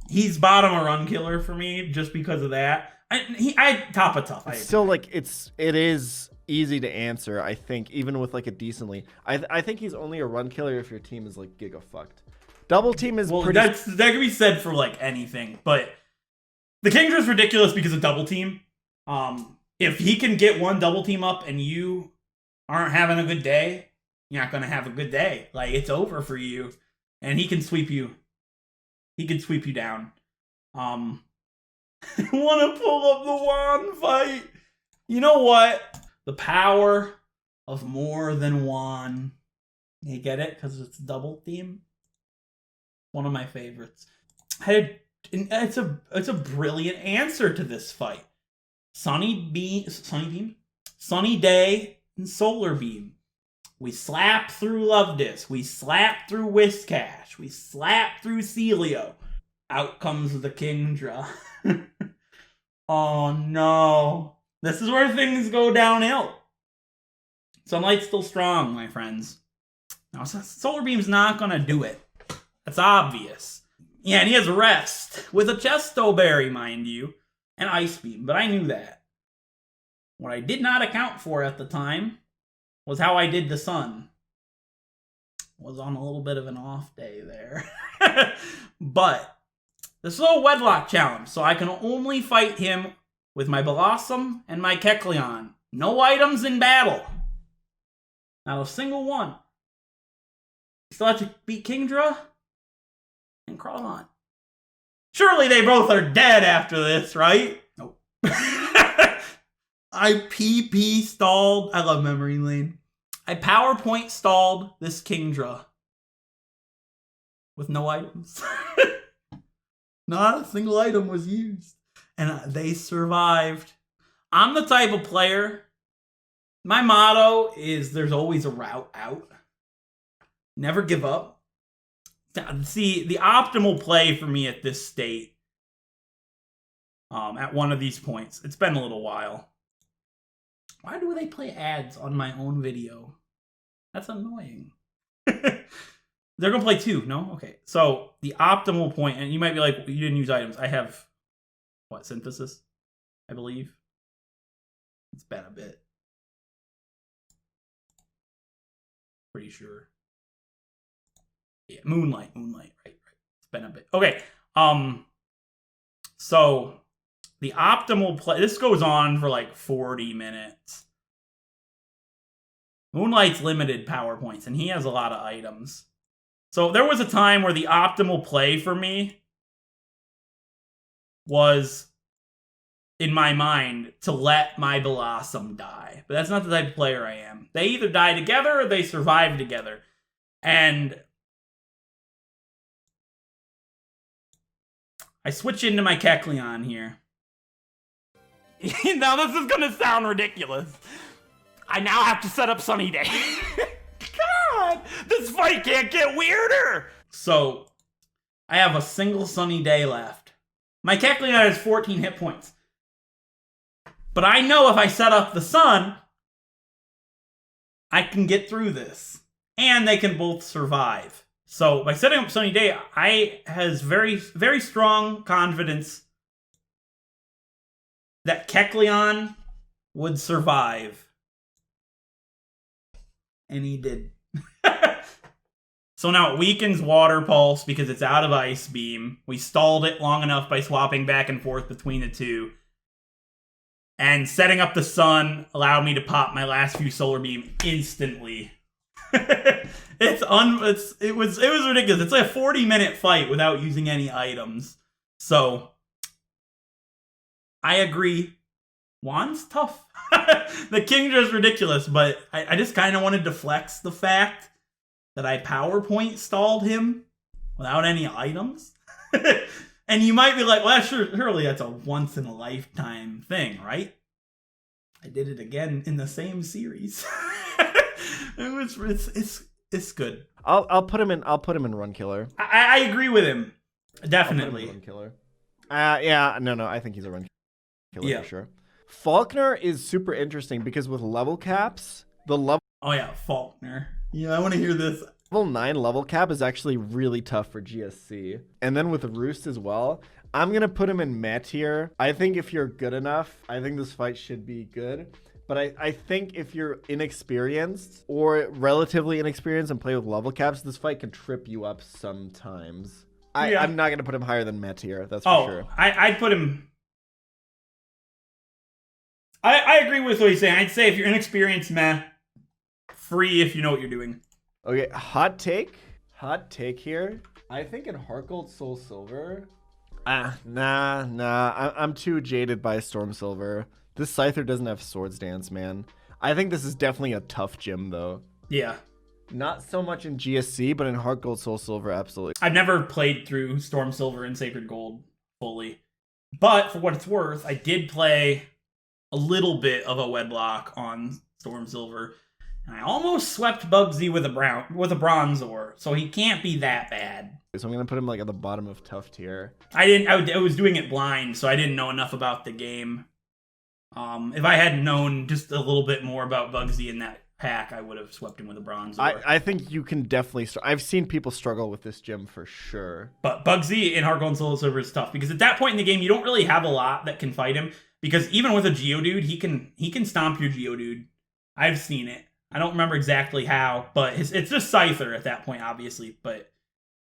He's bottom or run killer for me just because of that. I top a tough. Still, like, it is easy to answer, I think, even with like a decently. I think he's only a run killer if your team is like giga fucked. Double team is pretty. That can be said for like anything, but the Kingdra is ridiculous because of double team. If he can get one double team up and you aren't having a good day, you're not gonna have a good day. Like, it's over for you. And he can sweep you. He can sweep you down. I want to pull up the Juan fight. You know what? The power of more than one. You get it? Because it's double theme. One of my favorites. It's a brilliant answer to this fight. Sunny Day, and Solar Beam. We slap through Love Disc. We slap through Whiscash. We slap through Celio. Out comes the Kingdra. Oh no. This is where things go downhill. Sunlight's still strong, my friends. Now, Solar Beam's not gonna do it. That's obvious. Yeah, and he has Rest. With a Chesto Berry, mind you. And Ice Beam, but I knew that. What I did not account for at the time was how I did the Sun. Was on a little bit of an off day there. But this is a Wedlock challenge, so I can only fight him with my Blossom and my Kecleon. No items in battle. Not a single one. Still have to beat Kingdra and Crawlon. Surely they both are dead after this, right? Nope. I PP stalled. I love Memory Lane. I PowerPoint stalled this Kingdra with no items. Not a single item was used. And they survived. I'm the type of player, my motto is there's always a route out. Never give up. See, the optimal play for me at this state, at one of these points, it's been a little while. Why do they play ads on my own video? That's annoying. They're going to play two, no? Okay. So, the optimal point, and you might be like, you didn't use items. I have, what, Synthesis, I believe? It's been a bit. Pretty sure. Yeah, Moonlight, right. It's been a bit. Okay, so, the optimal play, this goes on for like 40 minutes. Moonlight's limited power points, and he has a lot of items. So there was a time where the optimal play for me was, in my mind, to let my Blossom die. But that's not the type of player I am. They either die together or they survive together. And I switch into my Kecleon here. Now this is gonna sound ridiculous. I now have to set up Sunny Day. God, this fight can't get weirder. So, I have a single Sunny Day left. My Kecleon has 14 hit points. But I know if I set up the Sun, I can get through this. And they can both survive. So, by setting up Sunny Day, I has very, very strong confidence that Kecleon would survive. And he did. So now it weakens Water Pulse because it's out of Ice Beam. We stalled it long enough by swapping back and forth between the two. And setting up the Sun allowed me to pop my last few Solar Beam instantly. It was ridiculous. It's like a 40-minute fight without using any items. So I agree. Juan's tough. The Kingdra's ridiculous, but I just kind of wanted to flex the fact that I PowerPoint stalled him without any items. And you might be like, well, surely that's a once-in-a-lifetime thing, right? I did it again in the same series. It's good. I'll put him in Run Killer. I agree with him. Definitely. Run Killer. Yeah, no, I think he's a Run Killer for sure. Faulkner is super interesting because with level caps, Oh yeah, Faulkner. Yeah, I want to hear this. Level 9 level cap is actually really tough for GSC. And then with Roost as well, I'm going to put him in meh tier. I think if you're good enough, I think this fight should be good. But I think if you're inexperienced or relatively inexperienced and play with level caps, this fight can trip you up sometimes. I'm not going to put him higher than meh tier, that's for sure. I'd put him... I agree with what he's saying. I'd say if you're inexperienced, meh. free if you know what you're doing. Okay, hot take here. I think in Heart Gold, Soul Silver. I'm too jaded by Storm Silver. This Scyther doesn't have Swords Dance, man. I think this is definitely a tough gym, though. Yeah. Not so much in GSC, but in Heart Gold, Soul Silver, absolutely. I've never played through Storm Silver and Sacred Gold fully. But for what it's worth, I did play a little bit of a Wedlock on Storm Silver. And I almost swept Bugsy with a Bronzor, so he can't be that bad. So I'm gonna put him like at the bottom of tough tier. I was doing it blind, so I didn't know enough about the game. If I had known just a little bit more about Bugsy in that pack, I would have swept him with a Bronzor. I think you can definitely. I've seen people struggle with this gym for sure. But Bugsy in Heart Gold and Soul Silver is tough because at that point in the game, you don't really have a lot that can fight him. Because even with a Geodude, he can stomp your Geodude. I've seen it. I don't remember exactly how, but it's just Scyther at that point, obviously. But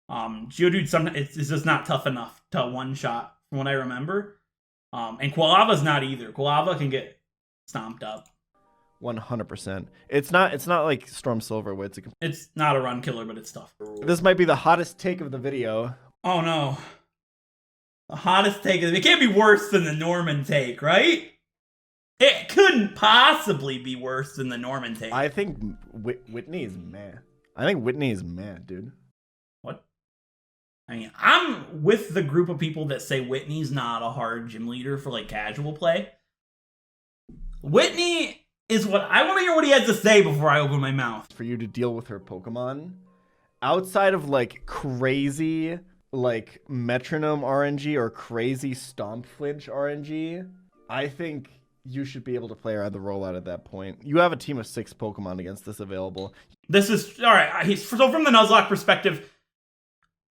Geodude, it's just not tough enough to one-shot, from what I remember. And Quilava's not either. Quilava can get stomped up. 100%. It's not like Storm Silver, where it's not a run killer, but it's tough. This might be the hottest take of the video. Oh no. The hottest take it can't be worse than the Norman take, right? It couldn't possibly be worse than the Norman take. I think Whitney is mad. I think Whitney is mad, dude. What? I mean, I'm with the group of people that say Whitney's not a hard gym leader for like casual play. Whitney is what I want to hear what he has to say before I open my mouth. For you to deal with her Pokemon, outside of like crazy like metronome RNG or crazy stomp flinch RNG, I think you should be able to play around the rollout at that point. You have a team of 6 Pokemon against this available. This is all right. So from the Nuzlocke perspective,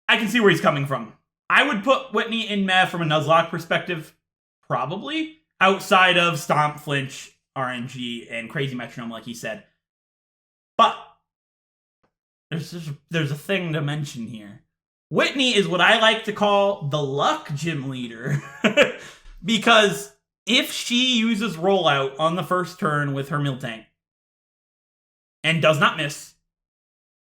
I can see where he's coming from. I would put Whitney in meh from a Nuzlocke perspective, probably outside of stomp flinch RNG and crazy metronome, like he said. But there's a thing to mention here. Whitney is what I like to call the luck gym leader. Because if she uses rollout on the first turn with her Miltank and does not miss,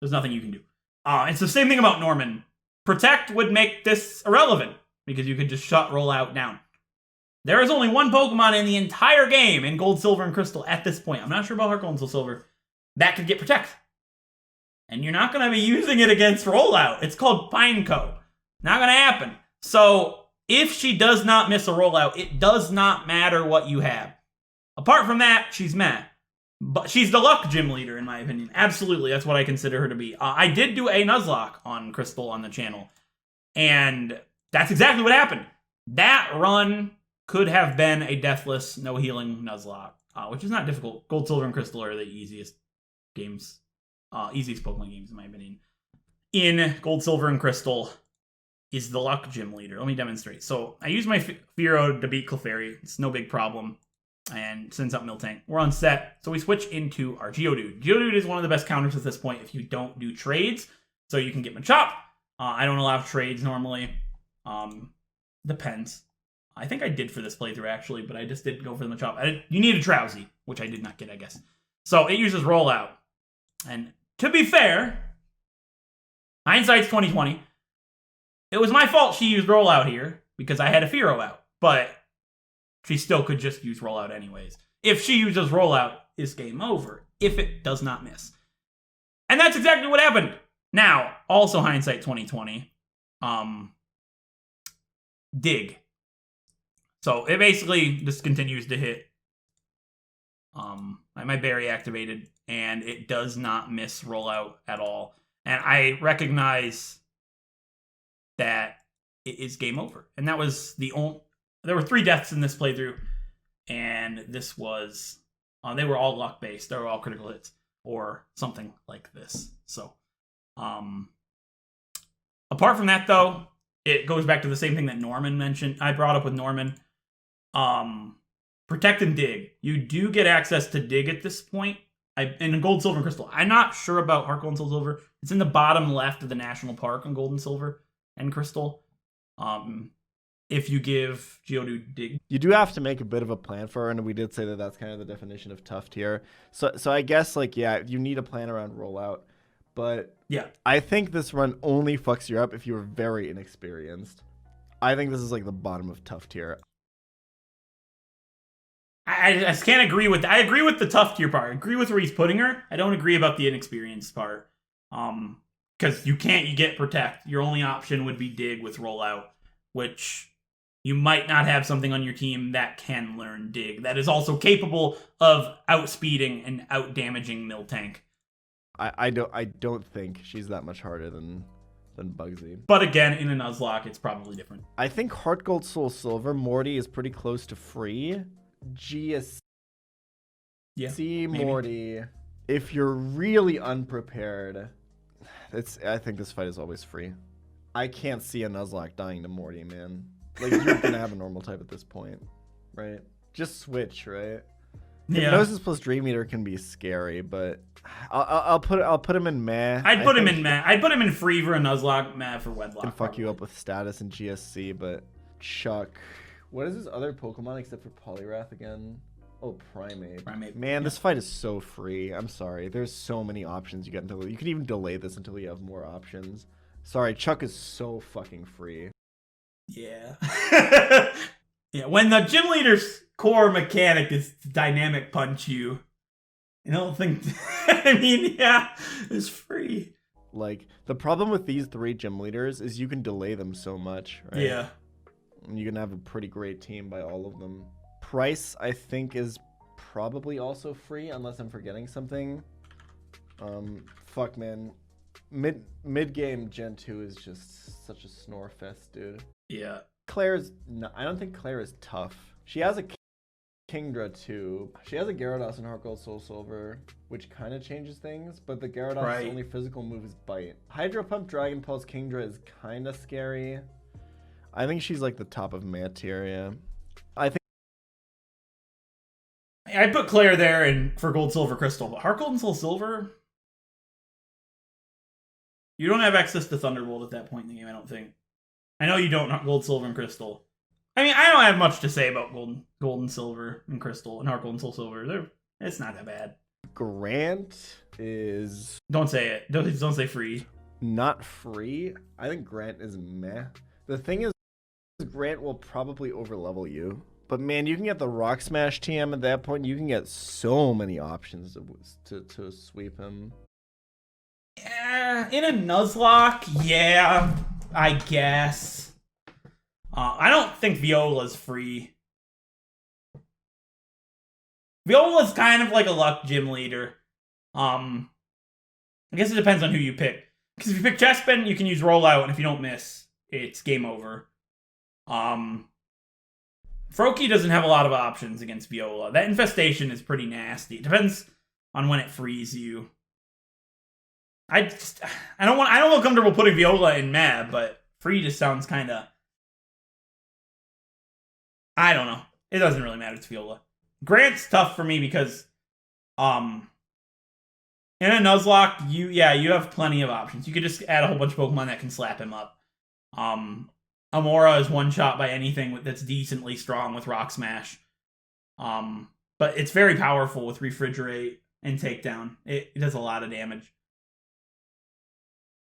there's nothing you can do. It's the same thing about Norman. Protect would make this irrelevant because you could just shut rollout down. There is only one Pokemon in the entire game in Gold, Silver, and Crystal at this point. I'm not sure about Heart Gold and Soul Silver. That could get Protect. And you're not going to be using it against rollout. It's called Pineco. Not going to happen. So if she does not miss a rollout, it does not matter what you have. Apart from that, she's meh. But she's the luck gym leader, in my opinion. Absolutely, that's what I consider her to be. I did do a Nuzlocke on Crystal on the channel. And that's exactly what happened. That run could have been a deathless, no healing Nuzlocke, which is not difficult. Gold, Silver, and Crystal are the easiest games. Easiest Pokemon games, in my opinion. In Gold, Silver, and Crystal is the luck gym leader. Let me demonstrate. So I use my Fearow to beat Clefairy. It's no big problem. And sends out Miltank. We're on set. So we switch into our Geodude. Geodude is one of the best counters at this point if you don't do trades. So you can get Machop. I don't allow trades normally. Depends. I think I did for this playthrough, actually, but I just didn't go for the Machop. You need a Drowsy, which I did not get, I guess. So it uses Rollout. And to be fair, hindsight's 2020. It was my fault she used Rollout here, because I had a Fearow out. But she still could just use Rollout anyways. If she uses Rollout, it's game over. If it does not miss. And that's exactly what happened. Now, also hindsight 2020. Dig. So it basically just continues to hit. My berry activated, and it does not miss Rollout at all. And I recognize that it is game over. And that was the only... There were 3 deaths in this playthrough, and this was... they were all luck-based. They were all critical hits, or something like this. So, apart from that, though, it goes back to the same thing that Norman mentioned. I brought up with Norman. Protect and Dig. You do get access to Dig at this point. In Gold, Silver, and Crystal. I'm not sure about Heart Gold and Soul Silver. It's in the bottom left of the National Park in Gold and Silver and Crystal. if you give Geodude dig. You do have to make a bit of a plan for her, and we did say that that's kind of the definition of tough tier. So I guess, like, yeah, you need a plan around rollout. But yeah, I think this run only fucks you up if you're very inexperienced. I think this is, like, the bottom of tough tier. I just can't agree with that. I agree with the tough tier part. I agree with where he's putting her. I don't agree about the inexperienced part. Because you get protect. Your only option would be dig with rollout, which you might not have something on your team that can learn dig. That is also capable of outspeeding and outdamaging Miltank. I don't think she's that much harder than Bugsy. But again, in a Nuzlocke, it's probably different. I think Heart Gold Soul Silver Morty is pretty close to free. GSC Morty. If you're really unprepared, I think this fight is always free. I can't see a Nuzlocke dying to Morty, man. Like, you're gonna have a normal type at this point, right? Just switch, right? Yeah. Hypnosis plus Dream Eater can be scary, but I'll put him in meh. I'd put him in meh. I'd put him in free for a Nuzlocke, meh for Wedlock. Can fuck you up with status and GSC, but Chuck. What is his other Pokemon except for Poliwrath again? Oh, Primate. Man, this fight is so free. I'm sorry. There's so many options you get until you can even delay this until you have more options. Sorry, Chuck is so fucking free. Yeah. Yeah, when the gym leader's core mechanic is to dynamic punch you, I don't think I mean, yeah, it's free. Like, the problem with these 3 gym leaders is you can delay them so much, right? Yeah. And you can have a pretty great team by all of them. Price, I think, is probably also free, unless I'm forgetting something. Fuck, man. Mid-game Gen 2 is just such a snore fest, dude. Yeah. Claire's... No, I don't think Claire is tough. She has a Kingdra, too. She has a Gyarados and Heart Gold Soul Silver, which kind of changes things, but the Gyarados' only physical move is Bite. Hydro Pump Dragon Pulse Kingdra is kind of scary. I think she's, like, the top of meh tier, yeah. I put Claire there and for Gold, Silver, Crystal, but Heart Gold and Soul Silver? You don't have access to Thunderbolt at that point in the game, I don't think. I know you don't Gold, Silver, and Crystal. I mean, I don't have much to say about Gold and Silver, and Crystal, and Heart Gold and Soul Silver. It's not that bad. Grant is... Don't say it. Don't say free. Not free? I think Grant is meh. The thing is, Grant will probably overlevel you. But man, you can get the Rock Smash TM at that point. You can get so many options to sweep him. Yeah, in a Nuzlocke, yeah, I guess. I don't think Viola's free. Viola's kind of like a luck gym leader. I guess it depends on who you pick. Because if you pick Chespin, you can use Rollout, and if you don't miss, it's game over. Froakie doesn't have a lot of options against Viola. That infestation is pretty nasty. It depends on when it frees you. I don't feel comfortable putting Viola in meh, but free just sounds kind of... I don't know. It doesn't really matter. It's Viola. Grant's tough for me because, in a Nuzlocke, you have plenty of options. You could just add a whole bunch of Pokemon that can slap him up. Amora is one shot by anything that's decently strong with Rock Smash. But it's very powerful with Refrigerate and Takedown. It does a lot of damage.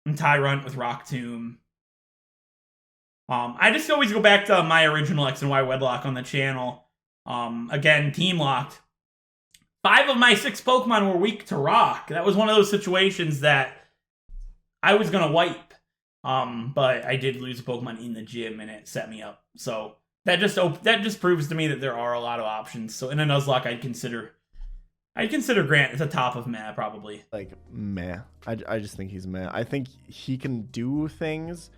And Tyrunt with Rock Tomb. I just always go back to my original X and Y Wedlock on the channel. Again, team locked. 5 of my 6 Pokemon were weak to Rock. That was one of those situations that I was going to wipe. But I did lose a Pokemon in the gym and it set me up. So that just proves to me that there are a lot of options. So in a Nuzlocke, I'd consider Grant at the top of meh, probably. Like, meh. I just think he's meh. I think he can do things,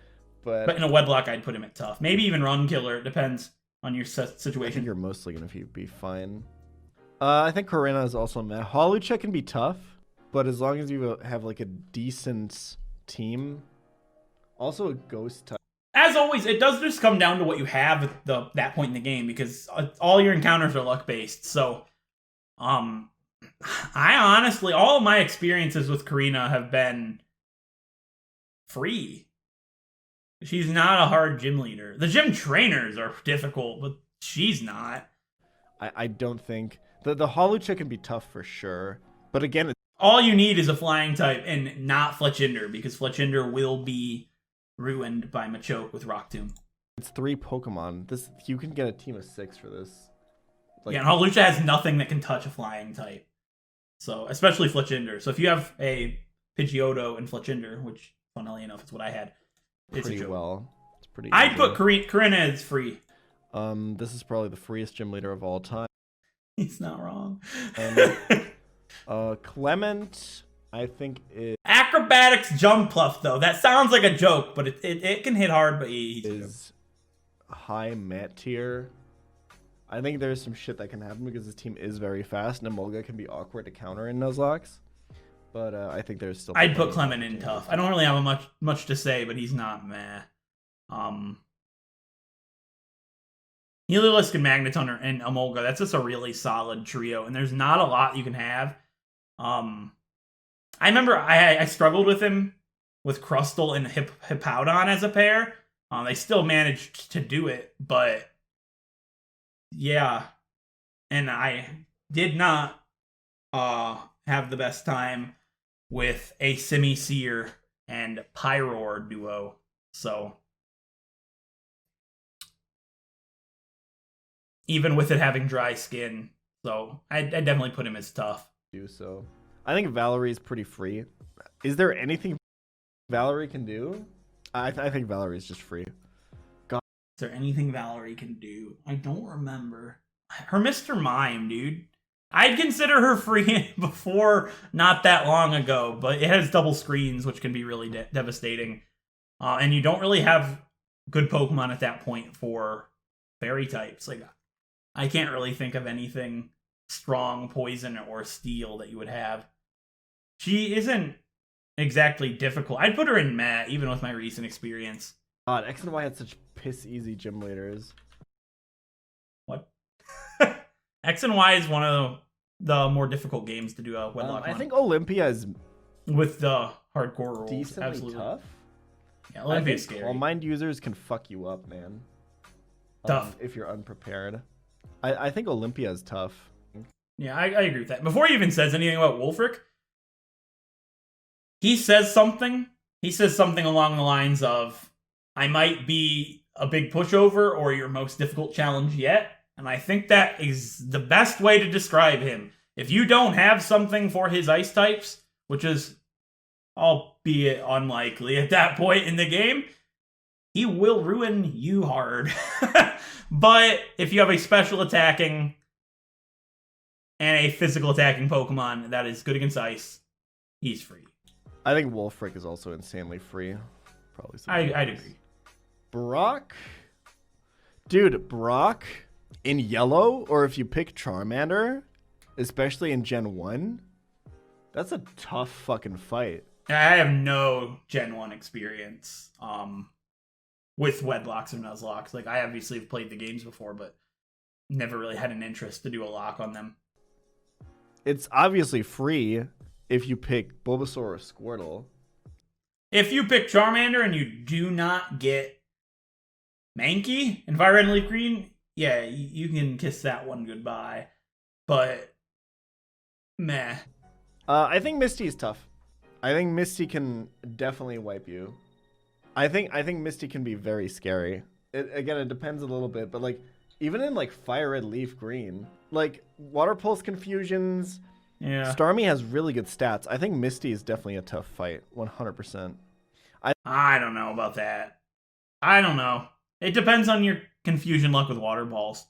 but in a Wedlock, I'd put him at tough. Maybe even Run Killer. It depends on your situation. I think you're mostly going to be fine. I think Corinna is also meh. Holucha can be tough, but as long as you have, like, a decent team... Also a ghost type. As always, it does just come down to what you have at that point in the game, because all your encounters are luck-based. So, I honestly, all of my experiences with Karina have been free. She's not a hard gym leader. The gym trainers are difficult, but she's not. I don't think the Holucha can be tough for sure, but again, All you need is a flying type and not Fletchinder, because Fletchinder will be ruined by Machoke with Rock Tomb. it's 3 Pokemon. This you can get a team of 6 for this. Like, Yeah, and Holucha has nothing that can touch a flying type. So, especially Fletchinder. So if you have a Pidgeotto and Fletchinder, which, funnily enough, is what I had, it's a pretty joke. well. It's pretty. I'd easy. put Karina as free. This is probably the freest gym leader of all time. He's not wrong. Clement, I think is Acrobatics Jump Pluff, though. That sounds like a joke, but it can hit hard, but he's high Mat tier. I think there's some shit that can happen because this team is very fast, and Emolga can be awkward to counter in Nuzlocks. But I think there's still. I'd put Clement in tough. I don't really have much to say, but he's not meh. Heliolisk and Magneton and Emolga, that's just a really solid trio, and there's not a lot you can have. I remember I struggled with him with Crustle and Hippowdon as a pair. They still managed to do it, but yeah. And I did not have the best time with a Simisear and Pyroar duo. So even with it having dry skin, so I definitely put him as tough. Do so. I think Valerie's pretty free. Is there anything Valerie can do? I think Valerie's just free. Is there anything Valerie can do? I don't remember. Her Mr. Mime, dude. I'd consider her free before not that long ago, but it has double screens, which can be really devastating. And you don't really have good Pokemon at that point for fairy types. Like, I can't really think of anything strong, poison, or steel that you would have. She isn't exactly difficult. I'd put her in Meh, even with my recent experience. God, X and Y had such piss easy gym leaders. What? X and Y is one of the more difficult games to do a Wedlock I on. think Olympia is With the hardcore rules. decently Absolutely. tough. Yeah, I Olympia's think scary. All Mind users can fuck you up, man. Tough. If you're unprepared. I think Olympia is tough. Yeah, I agree with that. Before he even says anything about Wolfric, he says something. He says something along the lines of, I might be a big pushover or your most difficult challenge yet. And I think that is the best way to describe him. If you don't have something for his ice types, which is albeit unlikely at that point in the game, he will ruin you hard. But if you have a special attacking and a physical attacking Pokemon that is good against ice, he's free. I think Wolfric is also insanely free. Probably. I'd agree. Brock? Dude, Brock in yellow, or if you pick Charmander, especially in Gen 1, that's a tough fucking fight. I have no Gen 1 experience with Wedlocks or Nuzlocks. Like, I obviously have played the games before, but never really had an interest to do a lock on them. It's obviously free if you pick Bulbasaur or Squirtle. If you pick Charmander and you do not get Mankey and Fire Red and Leaf Green, yeah, you can kiss that one goodbye. But, meh. I think Misty is tough. I think Misty can definitely wipe you. I think Misty can be very scary. It depends a little bit, but like even in like Fire Red Leaf Green, like Water Pulse Confusions, Yeah. Starmie has really good stats. I think Misty is definitely a tough fight, 100%. I don't know about that. I don't know. It depends on your confusion luck with water balls.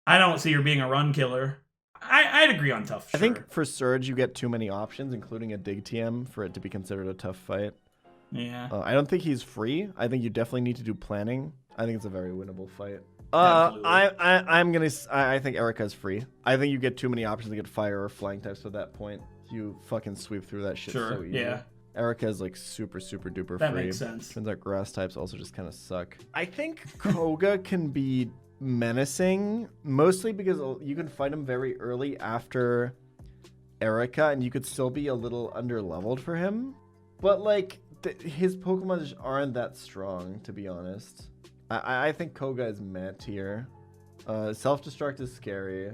I don't see her being a run killer. I'd agree on tough. Sure. I think for Surge you get too many options, including a Dig TM, for it to be considered a tough fight. Yeah. I don't think he's free. I think you definitely need to do planning. I think it's a very winnable fight. Absolutely. I think Erica's free. I think you get too many options to get fire or flying types at that point. You fucking sweep through that shit Sure. so easy. Yeah. Erica is like super duper That free. makes sense. Turns out grass types also just kind of suck. I think Koga can be menacing, mostly because you can fight him very early after Erica, and you could still be a little underleveled for him. But like his Pokemon just aren't that strong, to be honest. I think Koga is meh tier. Self-destruct is scary.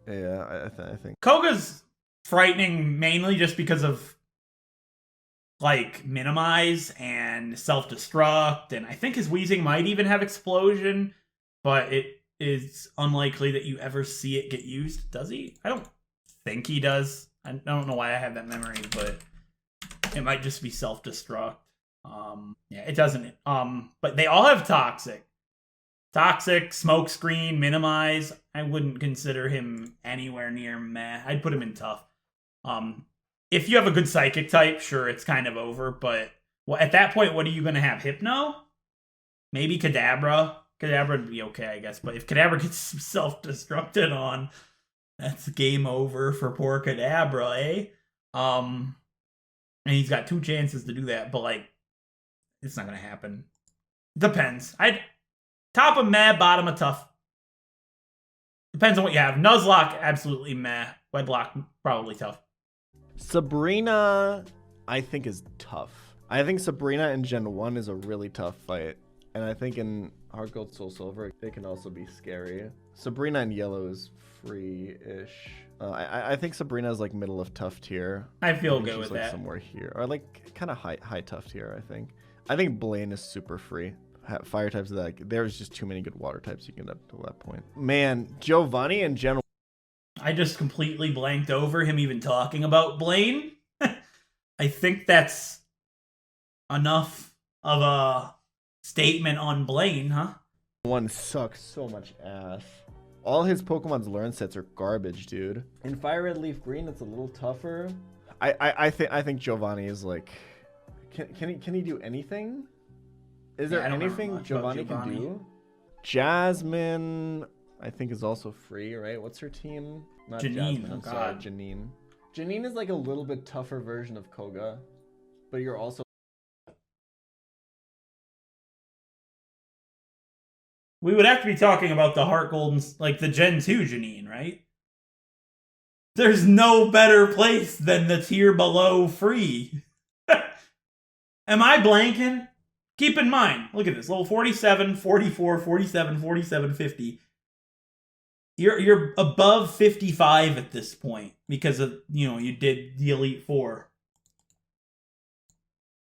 Yeah, I think. Koga's frightening mainly just because of like minimize and self-destruct, and I think his Weezing might even have explosion, but it is unlikely that you ever see it get used. Does he? I don't think he does. I don't know why I have that memory, but it might just be self-destruct. Yeah, it doesn't. But they all have toxic. Toxic, smokescreen, minimize. I wouldn't consider him anywhere near meh. I'd put him in tough. If you have a good psychic type, sure, it's kind of over. But at that point, what are you going to have? Hypno? Maybe Kadabra? Kadabra would be okay, I guess. But if Kadabra gets self-destructed on, that's game over for poor Kadabra, eh? And he's got 2 chances to do that. But, like, it's not going to happen. Depends. I'd top of meh, bottom of tough. Depends on what you have. Nuzlocke, absolutely meh. Wedlock, probably tough. Sabrina, I think, is tough. I think Sabrina in Gen 1 is a really tough fight. And I think in Heart Gold, Soul Silver, they can also be scary. Sabrina in Yellow is free-ish. I think Sabrina is like middle of tough tier. I feel good she's with like that. Somewhere here. Or like kind of high tough tier, I think. I think Blaine is super free. Fire types, there's just too many good water types you can get up to that point. Man, Giovanni and Gen 1. I just completely blanked over him even talking about Blaine. I think that's enough of a statement on Blaine, huh? One sucks so much ass. All his Pokemon's learn sets are garbage, dude. In Fire Red Leaf Green, it's a little tougher. I think Giovanni is like, can he do anything? Is there anything Giovanni can do? Jasmine, I think, is also free, right? What's her team? Not Janine, Jasmine, I'm sorry, Janine. Janine is like a little bit tougher version of Koga, but you're also... We would have to be talking about the Heart Golden, like the Gen 2 Janine, right? There's no better place than the tier below free. Am I blanking? Keep in mind, look at this, level 47, 44, 47, 47, 50. You're above 55 at this point because of, you did the Elite Four.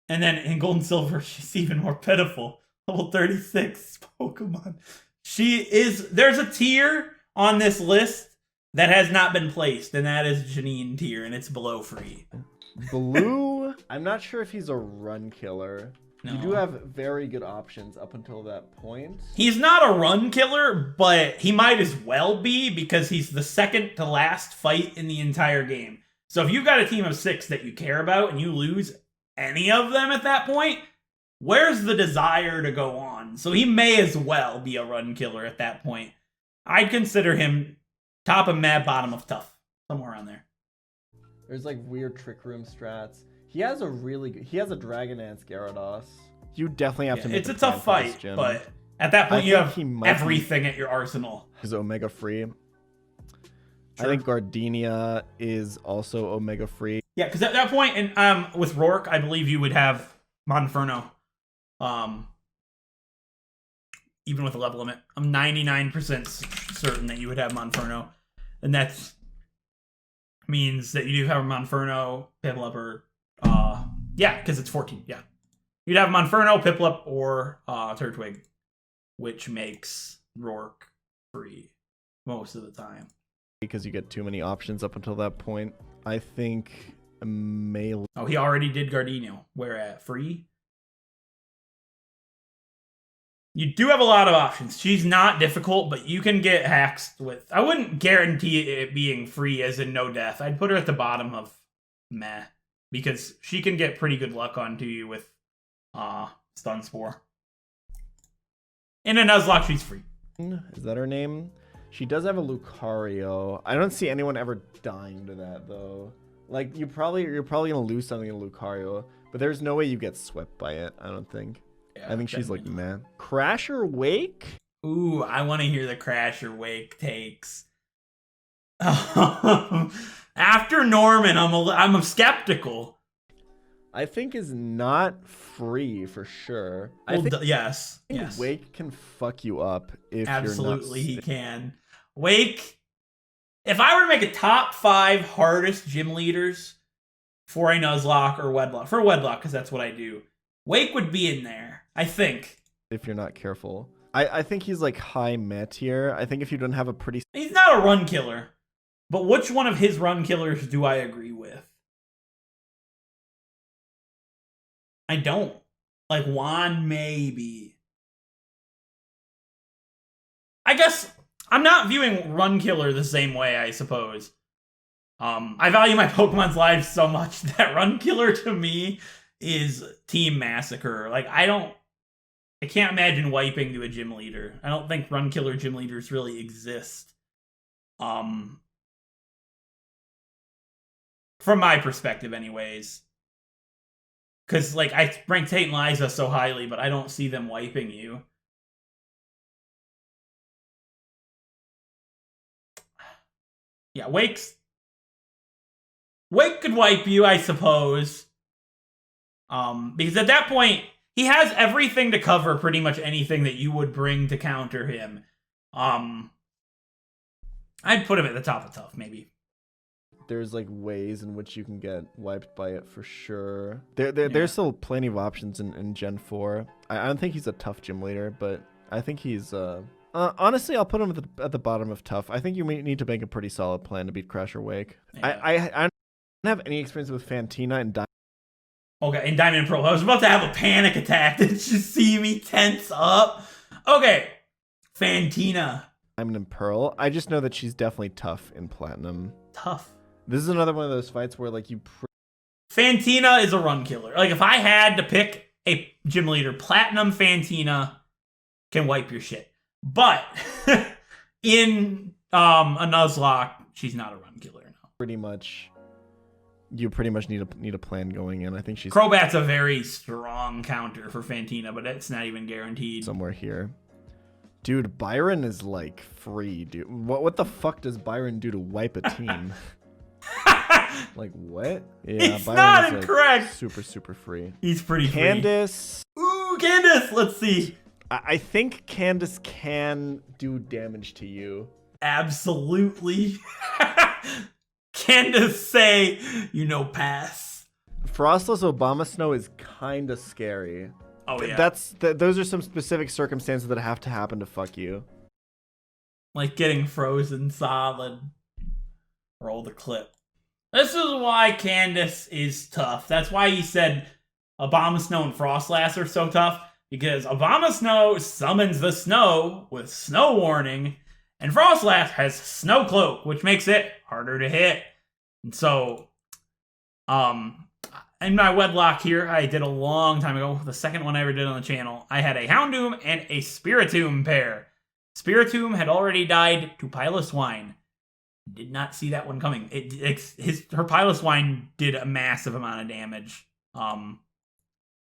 And then in Gold and Silver, she's even more pitiful. Level 36 Pokemon. There's a tier on this list that has not been placed, and that is Janine tier, and it's below free. Blue, I'm not sure if he's a run killer. No. You do have very good options up until that point. He's not a run killer, but he might as well be because he's the second to last fight in the entire game. So if you've got a team of 6 that you care about and you lose any of them at that point, where's the desire to go on? So he may as well be a run killer at that point. I'd consider him top of meh, bottom of tough. Somewhere around there. There's like weird Trick Room strats. He has a Dragonance Gyarados. You definitely have to make it's a tough fight, but at that point you have everything at your arsenal. Is Omega free. Sure. I think Gardenia is also Omega free. Yeah, because at that point, and with Rourke, I believe you would have Monferno. Even with a level limit, I'm 99% certain that you would have Monferno, and that means that you do have Monferno, Piplup, or yeah, because it's 14. Yeah, you'd have Monferno, Piplup, or Turtwig, which makes Rourke free most of the time. Because you get too many options up until that point. I think Melee. Oh, he already did Gardenia. Where at? Free? You do have a lot of options. She's not difficult, but you can get hexed with... I wouldn't guarantee it being free as in no death. I'd put her at the bottom of meh. Because she can get pretty good luck onto you with Stun Spore. In a Nuzlocke, she's free. Is that her name? She does have a Lucario. I don't see anyone ever dying to that, though. Like, you're probably gonna lose something in Lucario, but there's no way you get swept by it, I don't think. Yeah, I think she's like, man. Crasher Wake? Ooh, I want to hear the Crasher Wake takes. After Norman, I'm skeptical. I think is not free for sure. Well, I think yes. Wake can fuck you up if Absolutely, you're he not. can. Wake. If I were to make a top 5 hardest gym leaders for a Nuzlocke or Wedlock, for Wedlock, because that's what I do, Wake would be in there, I think. If you're not careful. I think he's like high meh tier. I think if you don't have a pretty... He's not a run killer. But which one of his run killers do I agree with? I don't. Like, Juan, maybe. I guess I'm not viewing run killer the same way, I suppose. I value my Pokemon's lives so much that run killer to me is team massacre. Like, I can't imagine wiping to a gym leader. I don't think run killer gym leaders really exist. From my perspective, anyways. Because, like, I rank Tate and Liza so highly, but I don't see them wiping you. Yeah, Wake could wipe you, I suppose. Because at that point, he has everything to cover pretty much anything that you would bring to counter him. I'd put him at the top of tough, maybe. There's like ways in which you can get wiped by it for sure. There's still plenty of options in Gen 4. I don't think he's a tough gym leader, but I think he's honestly, I'll put him at the bottom of tough. I think you may need to make a pretty solid plan to beat Crash or Wake. Yeah. I don't have any experience with Fantina and Okay, in Diamond and Pearl, I was about to have a panic attack. Did you see me tense up? Okay, Fantina. Diamond and Pearl. I just know that she's definitely tough in Platinum. Tough. This is another one of those fights where like Fantina is a run killer. Like, if I had to pick a gym leader, Platinum Fantina can wipe your shit. But in a Nuzlocke, she's not a run killer. No. You pretty much need a plan going in. I think she's Crobat's a very strong counter for Fantina, but it's not even guaranteed. somewhere here. Dude, Byron is like free, dude. What the fuck does Byron do to wipe a team? Like what? Yeah, He's Byron not is, like, incorrect. super free. He's pretty free. Candace. Ooh, Candace. Let's see. I think Candace can do damage to you. Absolutely. Candace say, pass. Frostless Obama Snow is kind of scary. Oh, yeah. Those are some specific circumstances that have to happen to fuck you. Like getting frozen solid. Roll the clip. This is why Candace is tough. That's why he said Obama Snow and Frostlass are so tough. Because Obama Snow summons the snow with Snow Warning, and Frostlass has Snow Cloak, which makes it harder to hit. And so, in my Wedlock here, I did a long time ago, the second one I ever did on the channel, I had a Houndoom and a Spiritomb pair. Spiritomb had already died to Piloswine. Did not see that one coming. Her Piloswine did a massive amount of damage.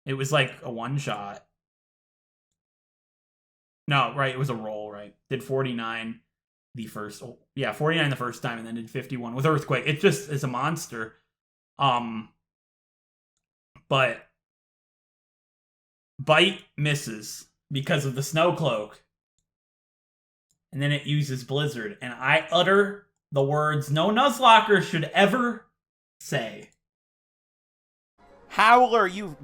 It was like a one-shot. No, right, it was a roll, right? Did 49 the first... 49 the first time, and then did 51 with Earthquake. It just is a monster. But Bite misses because of the Snow Cloak. And then it uses Blizzard. And I utter the words no Nuzlocker should ever say. Howler, you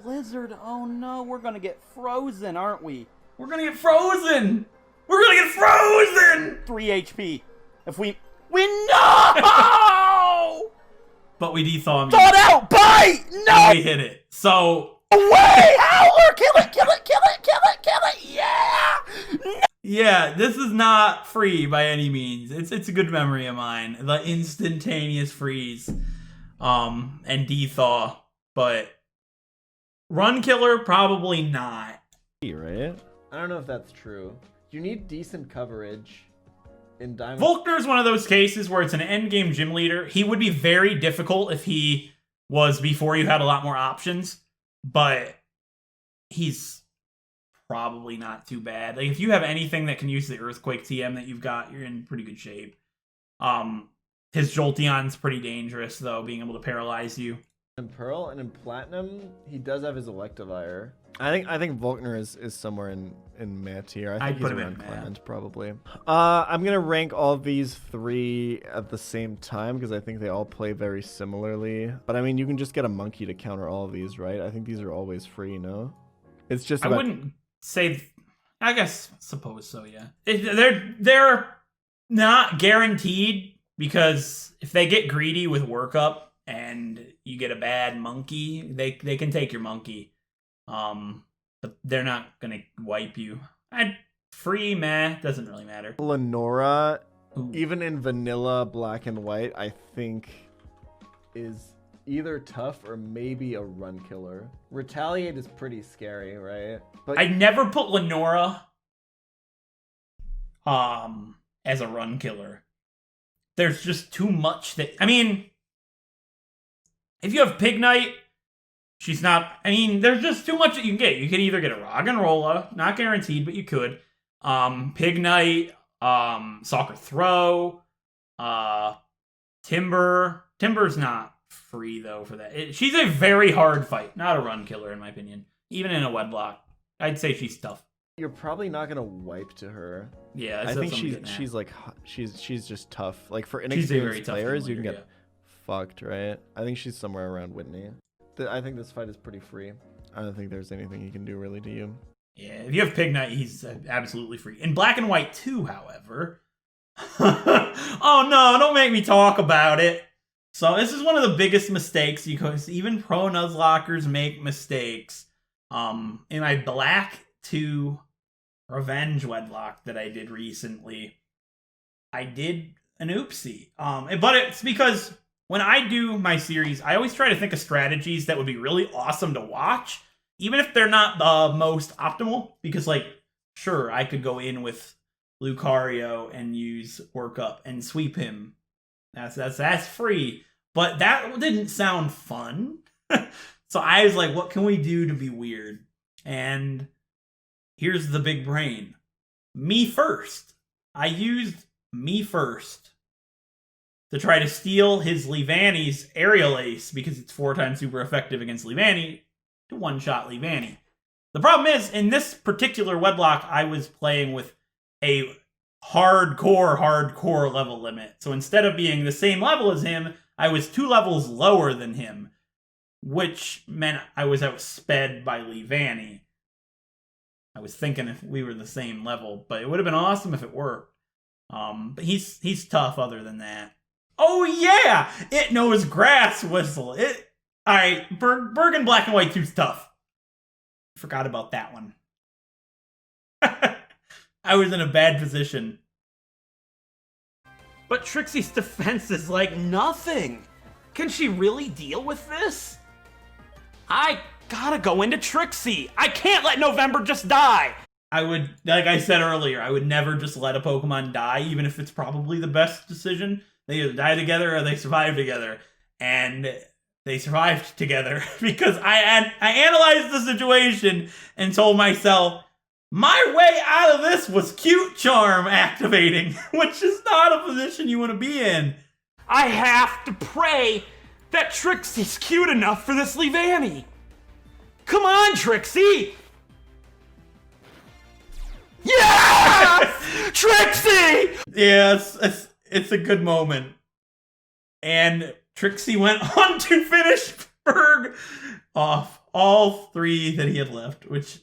Blizzard. Oh no, we're gonna get frozen, aren't we? We're gonna get frozen! We're gonna get frozen! 3 HP. If we know! But we dethaw him. Thought out! Bite! No! We hit it. So... Away! Howler! Kill it! Kill it! Kill it! Kill it! Kill it! Yeah! Yeah, this is not free by any means. It's a good memory of mine. The instantaneous freeze. And dethaw. But... Run killer, probably not. Right? I don't know if that's true. You need decent coverage in Diamond. Volkner is one of those cases where it's an endgame gym leader. He would be very difficult if he was before you had a lot more options, but he's probably not too bad. Like, if you have anything that can use the Earthquake TM that you've got, you're in pretty good shape. His Jolteon's pretty dangerous, though, being able to paralyze you. In Pearl and in Platinum, he does have his Electivire. I think Volkner is somewhere in meh tier. I think he's around Clement probably. I'm gonna rank all of these 3 at the same time because I think they all play very similarly. But I mean, you can just get a monkey to counter all of these, right? I think these are always free, no? It's just about... I wouldn't say. I guess suppose so. Yeah, they're not guaranteed because if they get greedy with workup and you get a bad monkey, they can take your monkey. But they're not gonna wipe you. Free, meh, doesn't really matter. Lenora, even in vanilla black and white, I think is either tough or maybe a run killer. Retaliate is pretty scary, right? But I never put Lenora as a run killer. There's just too much that, I mean, if you have Pignite, she's not, I mean, there's just too much that you can get. You can either get a Roggenrola, not guaranteed, but you could. Pignite, Soccer Throw, Timber. Timber's not free, though, for that. She's a very hard fight, not a run killer, in my opinion. Even in a Wedlock, I'd say she's tough. You're probably not gonna wipe to her. Yeah, I think she's like she's just tough. Like for inexperienced players, you can get fucked, right? I think she's somewhere around Whitney. I think this fight is pretty free. I don't think there's anything he can do really to you. Yeah, if you have Pignite, he's absolutely free. In black and white too, however. Oh no, don't make me talk about it. So this is one of the biggest mistakes because even pro Nuzlockers make mistakes. In my black 2 Revenge Wedlock that I did recently, I did an oopsie. But it's because when I do my series, I always try to think of strategies that would be really awesome to watch, even if they're not the most optimal. Because, like, sure, I could go in with Lucario and use Workup and sweep him. That's free. But that didn't sound fun. So I was like, what can we do to be weird? And here's the big brain. Me first. I used me first to try to steal his Leavanny's Aerial Ace because it's 4 times super effective against Leavanny to one-shot Leavanny. The problem is, in this particular Wedlock, I was playing with a hardcore level limit. So instead of being the same level as him, I was 2 levels lower than him, which meant I was outsped by Leavanny. I was thinking if we were the same level, but it would have been awesome if it worked. But he's tough other than that. Oh yeah! It knows Grass Whistle. Alright, Bergen Black and White 2's tough. Forgot about that one. I was in a bad position. But Trixie's defense is like nothing. Can she really deal with this? I gotta go into Trixie. I can't let November just die. I would, like I said earlier, I would never just let a Pokemon die, even if it's probably the best decision. They either die together or they survive together. And they survived together because I analyzed the situation and told myself, my way out of this was Cute Charm activating, which is not a position you want to be in. I have to pray that Trixie's cute enough for this Leavanny. Come on, Trixie! Yes! Trixie! Yes, it's a good moment. And Trixie went on to finish Berg off all 3 that he had left, which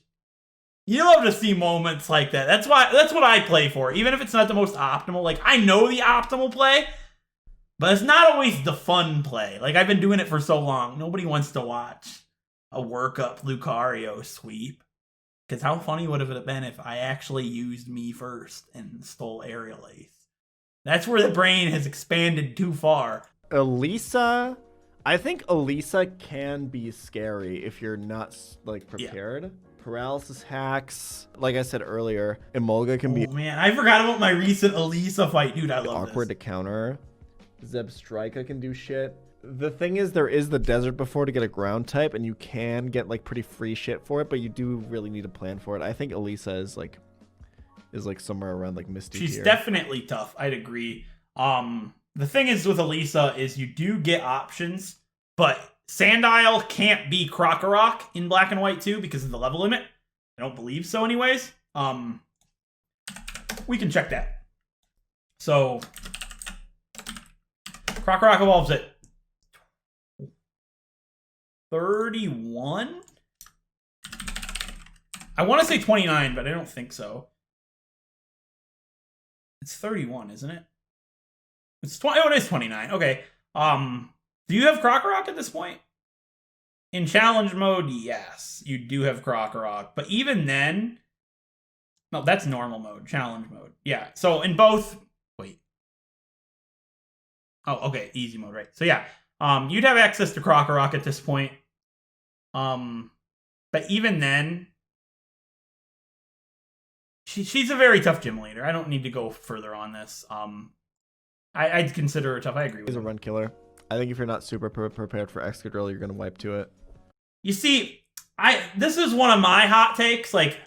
you love to see moments like that. That's what I play for, even if it's not the most optimal. Like, I know the optimal play, but it's not always the fun play. Like, I've been doing it for so long. Nobody wants to watch a workup Lucario sweep. Because how funny would it have been if I actually used me first and stole Aerial Ace? That's where the brain has expanded too far. Elisa, I think Elisa can be scary if you're not like prepared. Yeah. Paralysis hacks, like I said earlier, Emolga can be. Oh man, I forgot about my recent Elisa fight, dude. I love awkward to counter. Zebstrika can do shit. The thing is, there is the desert before to get a ground type, and you can get like pretty free shit for it, but you do really need to plan for it. I think Elisa is like somewhere around like Misty. She's tier. Definitely tough. I'd agree. The thing is with Elisa is you do get options, but Sandile can't be Krokorok in Black and White 2 because of the level limit. I don't believe so anyways. We can check that. So, Krokorok evolves at 31? I want to say 29, but I don't think so. It's 31, isn't it? It's 20. Oh, it is 29. Okay. Do you have Krokorok at this point? In challenge mode, yes, you do have Krokorok. But even then, no, that's normal mode, challenge mode. Yeah. So in both, wait. Oh, okay, easy mode, right? So yeah, you'd have access to Krokorok at this point. But even then, she's a very tough gym leader. I don't need to go further on this. I'd consider her tough. I agree with you. He's a run killer. I think if you're not super prepared for Excadrill, you're gonna wipe to it. You see, this is one of my hot takes. Like,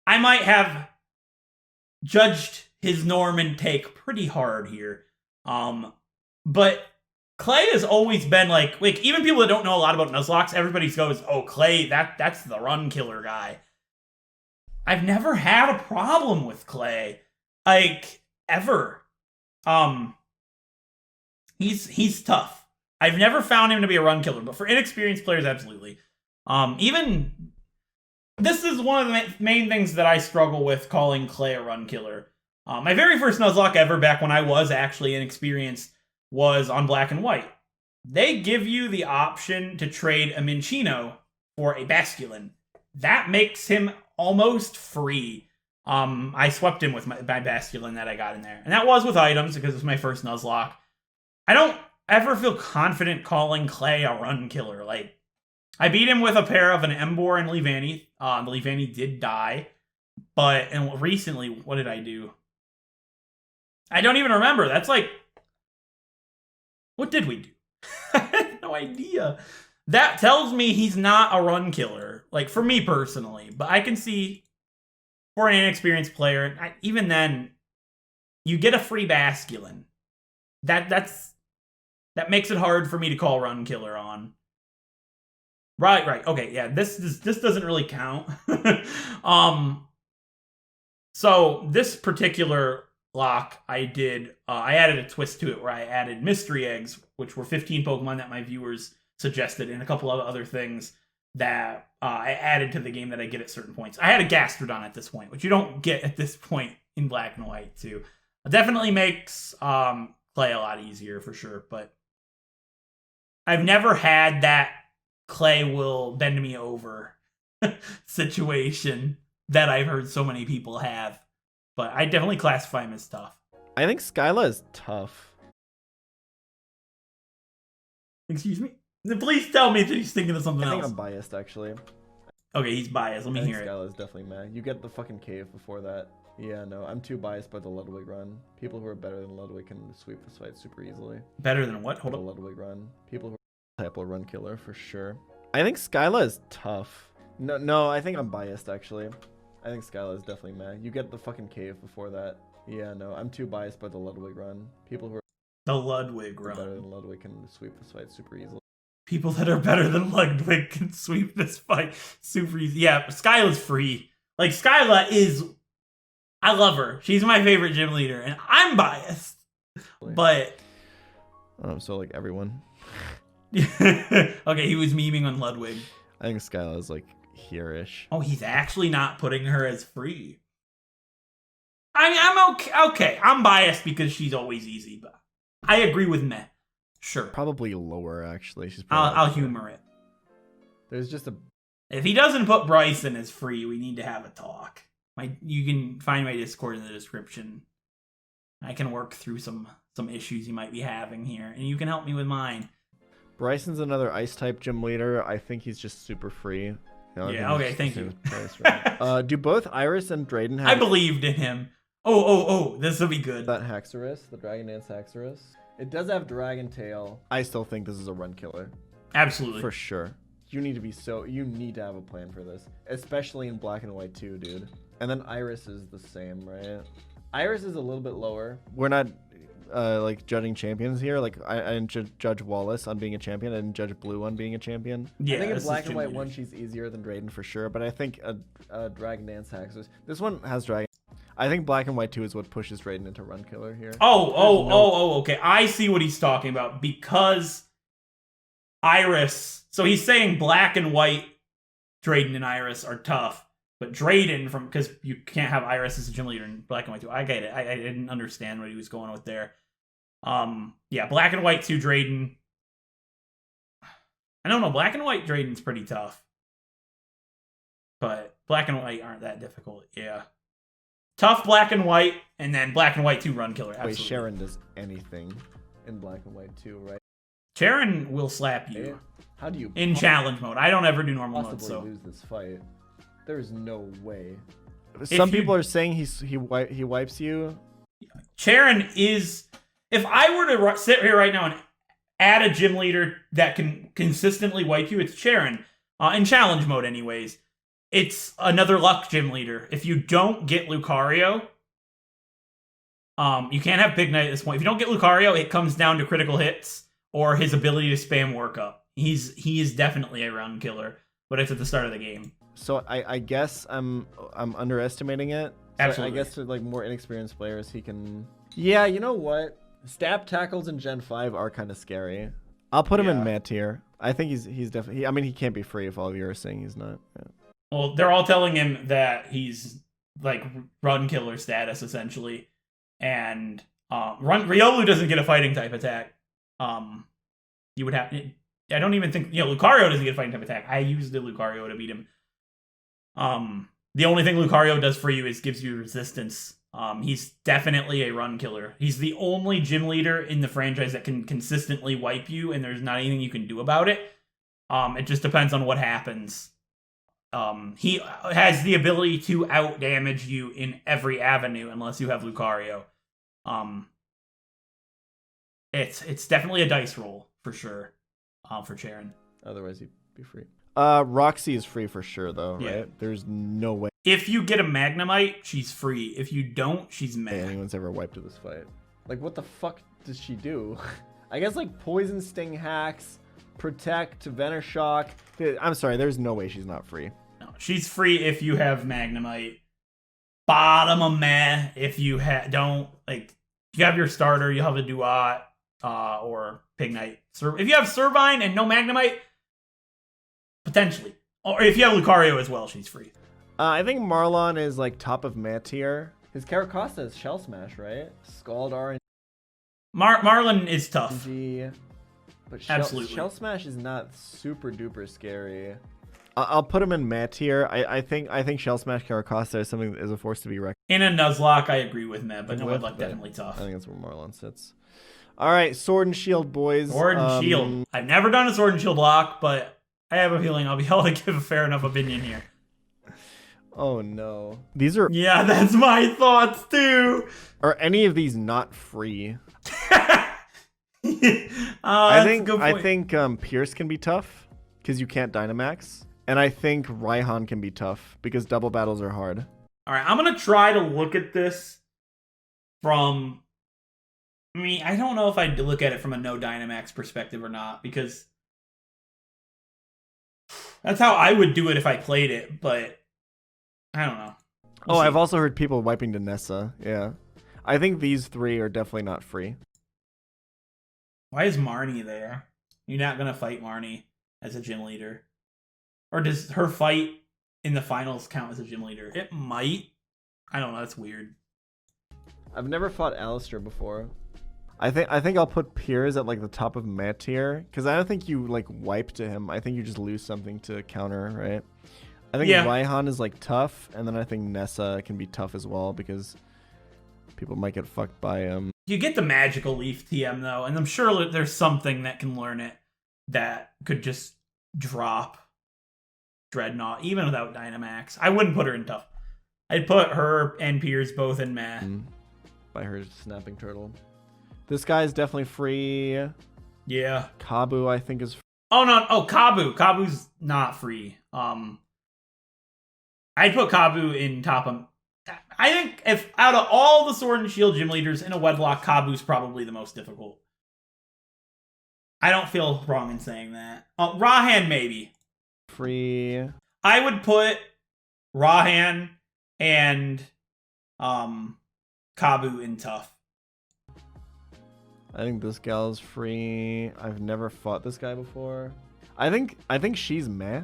I might have judged his Norman take pretty hard here. But Clay has always been like even people that don't know a lot about Nuzlocke, everybody goes, "Oh, Clay, that's the run killer guy." I've never had a problem with Clay, like, ever. He's tough. I've never found him to be a run killer, but for inexperienced players, absolutely. Even this is one of the main things that I struggle with calling Clay a run killer. My very first Nuzlocke ever, back when I was actually inexperienced, was on Black and White. They give you the option to trade a Minccino for a Basculin. That makes him almost free. I swept him with my Basculin that I got in there. And that was with items because it was my first Nuzlocke. I don't ever feel confident calling Clay a run killer. Like, I beat him with a pair of an Emboar and Leavanny. The Leavanny did die. And recently, what did I do? I don't even remember. That's like, what did we do? I have no idea. That tells me he's not a run killer, like, for me personally. But I can see, for an inexperienced player, even then, you get a free Basculin. That makes it hard for me to call run killer on. Right. Okay, yeah, this doesn't really count. So this particular lock I did, I added a twist to it where I added mystery eggs, which were 15 Pokemon that my viewers suggested, and a couple of other things that I added to the game that I get at certain points. I had a Gastrodon at this point, which you don't get at this point in Black and White too. It definitely makes play a lot easier for sure, but I've never had that Clay will bend me over situation that I've heard so many people have. But I definitely classify him as tough. I think Skyla is tough. Excuse me? Please tell me that he's thinking of something I think else. I'm biased, actually. Okay, he's biased. Let me hear it. Skyla is definitely mad. You get the fucking cave before that. Yeah, no, I'm too biased by the Ludwig run. People who are better than Ludwig can sweep this fight super easily. Better than what? Hold the up. Ludwig run. People who are type will run killer for sure. I think Skyla is tough. No, I think I'm biased, actually. I think Skyla is definitely mad. You get the fucking cave before that. Yeah, no, I'm too biased by the Ludwig run. People who are The Ludwig run. better than Ludwig can sweep this fight super easily. People that are better than Ludwig can sweep this fight super easy. Yeah, Skyla's free. Like, Skyla is... I love her. She's my favorite gym leader, and I'm biased. But... So, like, everyone. Okay, he was memeing on Ludwig. I think Skyla is, like, here-ish. Oh, he's actually not putting her as free. I'm okay. I'm biased because she's always easy, but I agree with Meh. Sure. Probably lower, actually. She's I'll humor it. There's just a... If he doesn't put Bryson as free, we need to have a talk. You can find my Discord in the description. I can work through some issues you might be having here, and you can help me with mine. Bryson's another Ice-type gym leader. I think he's just super free. Yeah, okay, thank you. Do both Iris and Drayden have... I believed in him. Oh, this will be good. That Haxorus, the Dragon Dance Haxorus. It does have Dragon Tail. I still think this is a run killer. Absolutely. For sure. You need to have a plan for this. Especially in Black and White too, dude. And then Iris is the same, right? Iris is a little bit lower. We're not... like judging champions here. Like I didn't judge Wallace on being a champion. I didn't judge Blue on being a champion. Yeah, I think in this Black is and White gym 1 leaders. she's easier than Drayden for sure. But I think a Dragon Dance hacks. This one has Dragon. I think Black and White 2 is what pushes Drayden into Run Killer here. Okay. I see what he's talking about because Iris. So he's saying Black and White, Drayden and Iris are tough, but Drayden because you can't have Iris as a gym leader in Black and White 2. I get it. I didn't understand what he was going with there. Yeah, Black and White 2 Drayden. I don't know. Black and White Drayden's pretty tough, but Black and White aren't that difficult. Yeah. Tough Black and White, and then Black and White 2 Run Killer. Absolutely. Wait, Sharon does anything in Black and White 2, right? Sharon will slap you How do you in challenge mode. I don't ever do normal mode, possibly so lose this fight? There's no way. If Some you- people are saying he wipes you. Sharon is. If I were to sit here right now and add a gym leader that can consistently wipe you, it's Sharon. In challenge mode, anyways. It's another luck gym leader. If you don't get Lucario, you can't have Big Knight at this point. If you don't get Lucario, it comes down to critical hits or his ability to spam workup. He is definitely a run killer, but it's at the start of the game. So I guess I'm underestimating it. So Absolutely. I guess to like more inexperienced players, he can. Yeah, you know what? Stab tackles in Gen 5 are kind of scary. I'll put him in Yeah. Matt tier. I think he's definitely. I mean, he can't be free if all of you are saying he's not. Yeah. Well, they're all telling him that he's like run killer status essentially, and Riolu doesn't get a fighting type attack. You would have. I don't even think Lucario doesn't get a fighting type attack. I used the Lucario to beat him. The only thing Lucario does for you is gives you resistance. He's definitely a run killer. He's the only gym leader in the franchise that can consistently wipe you, and there's not anything you can do about it. It just depends on what happens. He has the ability to out damage you in every avenue unless you have Lucario. It's definitely a dice roll for sure. For Sharon. Otherwise, he'd be free. Roxy is free for sure, though, Yeah. right? There's no way If you get a Magnemite, she's free. If you don't, she's mad. anyone's ever wiped to this fight. Like, what the fuck does she do? I guess like Poison Sting hacks, Protect, Venoshock. I'm sorry, there's no way she's not free. No, she's free if you have Magnemite. Bottom of meh if you don't if you have your starter, you have a Duat or Pignite. If you have Servine and no Magnemite, potentially. Or if you have Lucario as well, she's free. I think Marlon is like top of Matt tier. His Caracosta is Shell Smash, right? Scald RNG. Marlon is tough. But Absolutely. Shell Smash is not super duper scary. I'll put him in Matt tier. I think Shell Smash Caracosta is something that is a force to be reckoned In a Nuzlocke, I agree with Matt, but no with, Wedlock but definitely tough. I think that's where Marlon sits. All right, Sword and Shield, boys. Sword and Shield. I've never done a Sword and Shield lock, but I have a feeling I'll be able to give a fair enough opinion here. Oh no, these are. Yeah, that's my thoughts too. Are any of these not free? I think Pierce can be tough because you can't Dynamax, and I think Raihan can be tough because double battles are hard. All right, I'm gonna try to look at this from. I mean, I don't know if I'd look at it from a no Dynamax perspective or not, because that's how I would do it if I played it, but I don't know. We'll see. I've also heard people wiping to Nessa. Yeah, I think these three are definitely not free. Why is Marnie there? You're not gonna fight Marnie as a gym leader, or does her fight in the finals count as a gym leader? It might. I don't know. That's weird. I've never fought Alistair before. I think I'll put Piers at like the top of Matt tier because I don't think you like wipe to him. I think you just lose something to counter, right? I think Raihan is like tough, and then I think Nessa can be tough as well because people might get fucked by him. You get the magical leaf TM though, and I'm sure there's something that can learn it that could just drop Dreadnought even without Dynamax. I wouldn't put her in tough. I'd put her and Piers both in meh. By her snapping turtle. This guy's definitely free. Yeah. Kabu, I think, is free. Oh no! Oh, Kabu. Kabu's not free. I'd put Kabu in top of. I think if out of all the Sword and Shield gym leaders in a Wedlocke, Kabu's probably the most difficult. I don't feel wrong in saying that. Rahan, maybe. Free. I would put Rahan and Kabu in tough. I think this gal's free. I've never fought this guy before. I think she's meh.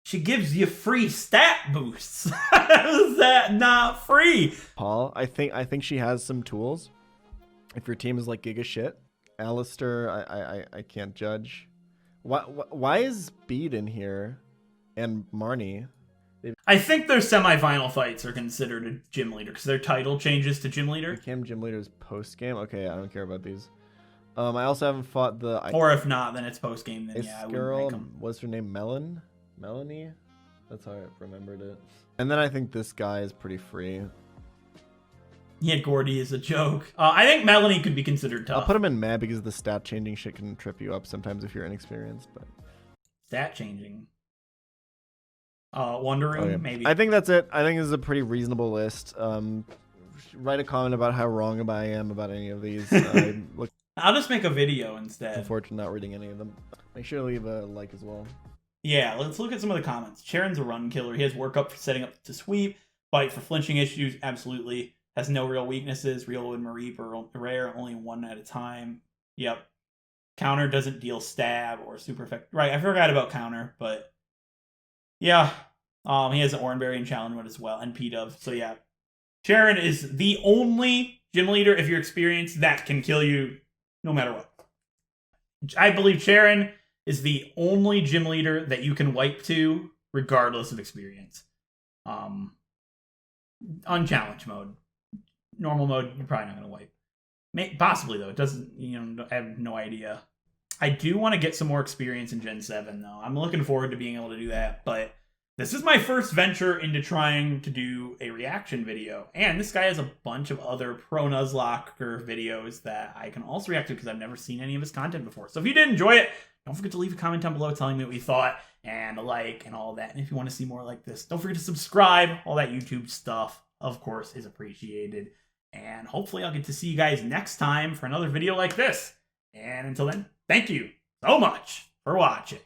She gives you free stat boosts. How is that not free? Paul, I think she has some tools. If your team is like Giga shit. Alistair, I can't judge. Why is Bede in here? And Marnie? I think their semifinal fights are considered a gym leader because their title changes to gym leader. Became gym leaders post game. Okay, I don't care about these. I also haven't fought the. Or if not, then it's post game. Then this yeah, I wouldn't girl, rank 'em. what's her name? Melanie. That's how I remembered it. And then I think this guy is pretty free. Yeah, Gordy is a joke. I think Melanie could be considered tough. I'll put him in meh because the stat changing shit can trip you up sometimes if you're inexperienced. But Stat changing. Wonder Room, maybe. I think that's it. I think this is a pretty reasonable list. Write a comment about how wrong I am about any of these. I'll just make a video instead. Unfortunately, not reading any of them. Make sure to leave a like as well. Yeah, let's look at some of the comments. Charon's a run killer. He has work up for setting up to sweep. Fight for flinching issues, absolutely. Has no real weaknesses. Real and Marie are rare, only one at a time. Yep. Counter doesn't deal stab or super effect. Right, I forgot about counter, but yeah. He has an Oranberry and Challenge Mode as well, and P-Dove. So yeah. Charon is the only gym leader, if you're experienced, that can kill you no matter what. I believe Charon is the only gym leader that you can wipe to regardless of experience. On challenge mode. Normal mode, you're probably not going to wipe. Possibly, though. It doesn't, I have no idea. I do want to get some more experience in Gen 7, though. I'm looking forward to being able to do that, but this is my first venture into trying to do a reaction video. And this guy has a bunch of other pro Nuzlocker videos that I can also react to because I've never seen any of his content before. So if you did enjoy it, don't forget to leave a comment down below telling me what you thought and a like and all that. And if you want to see more like this, don't forget to subscribe. All that YouTube stuff, of course, is appreciated. And hopefully I'll get to see you guys next time for another video like this. And until then, thank you so much for watching.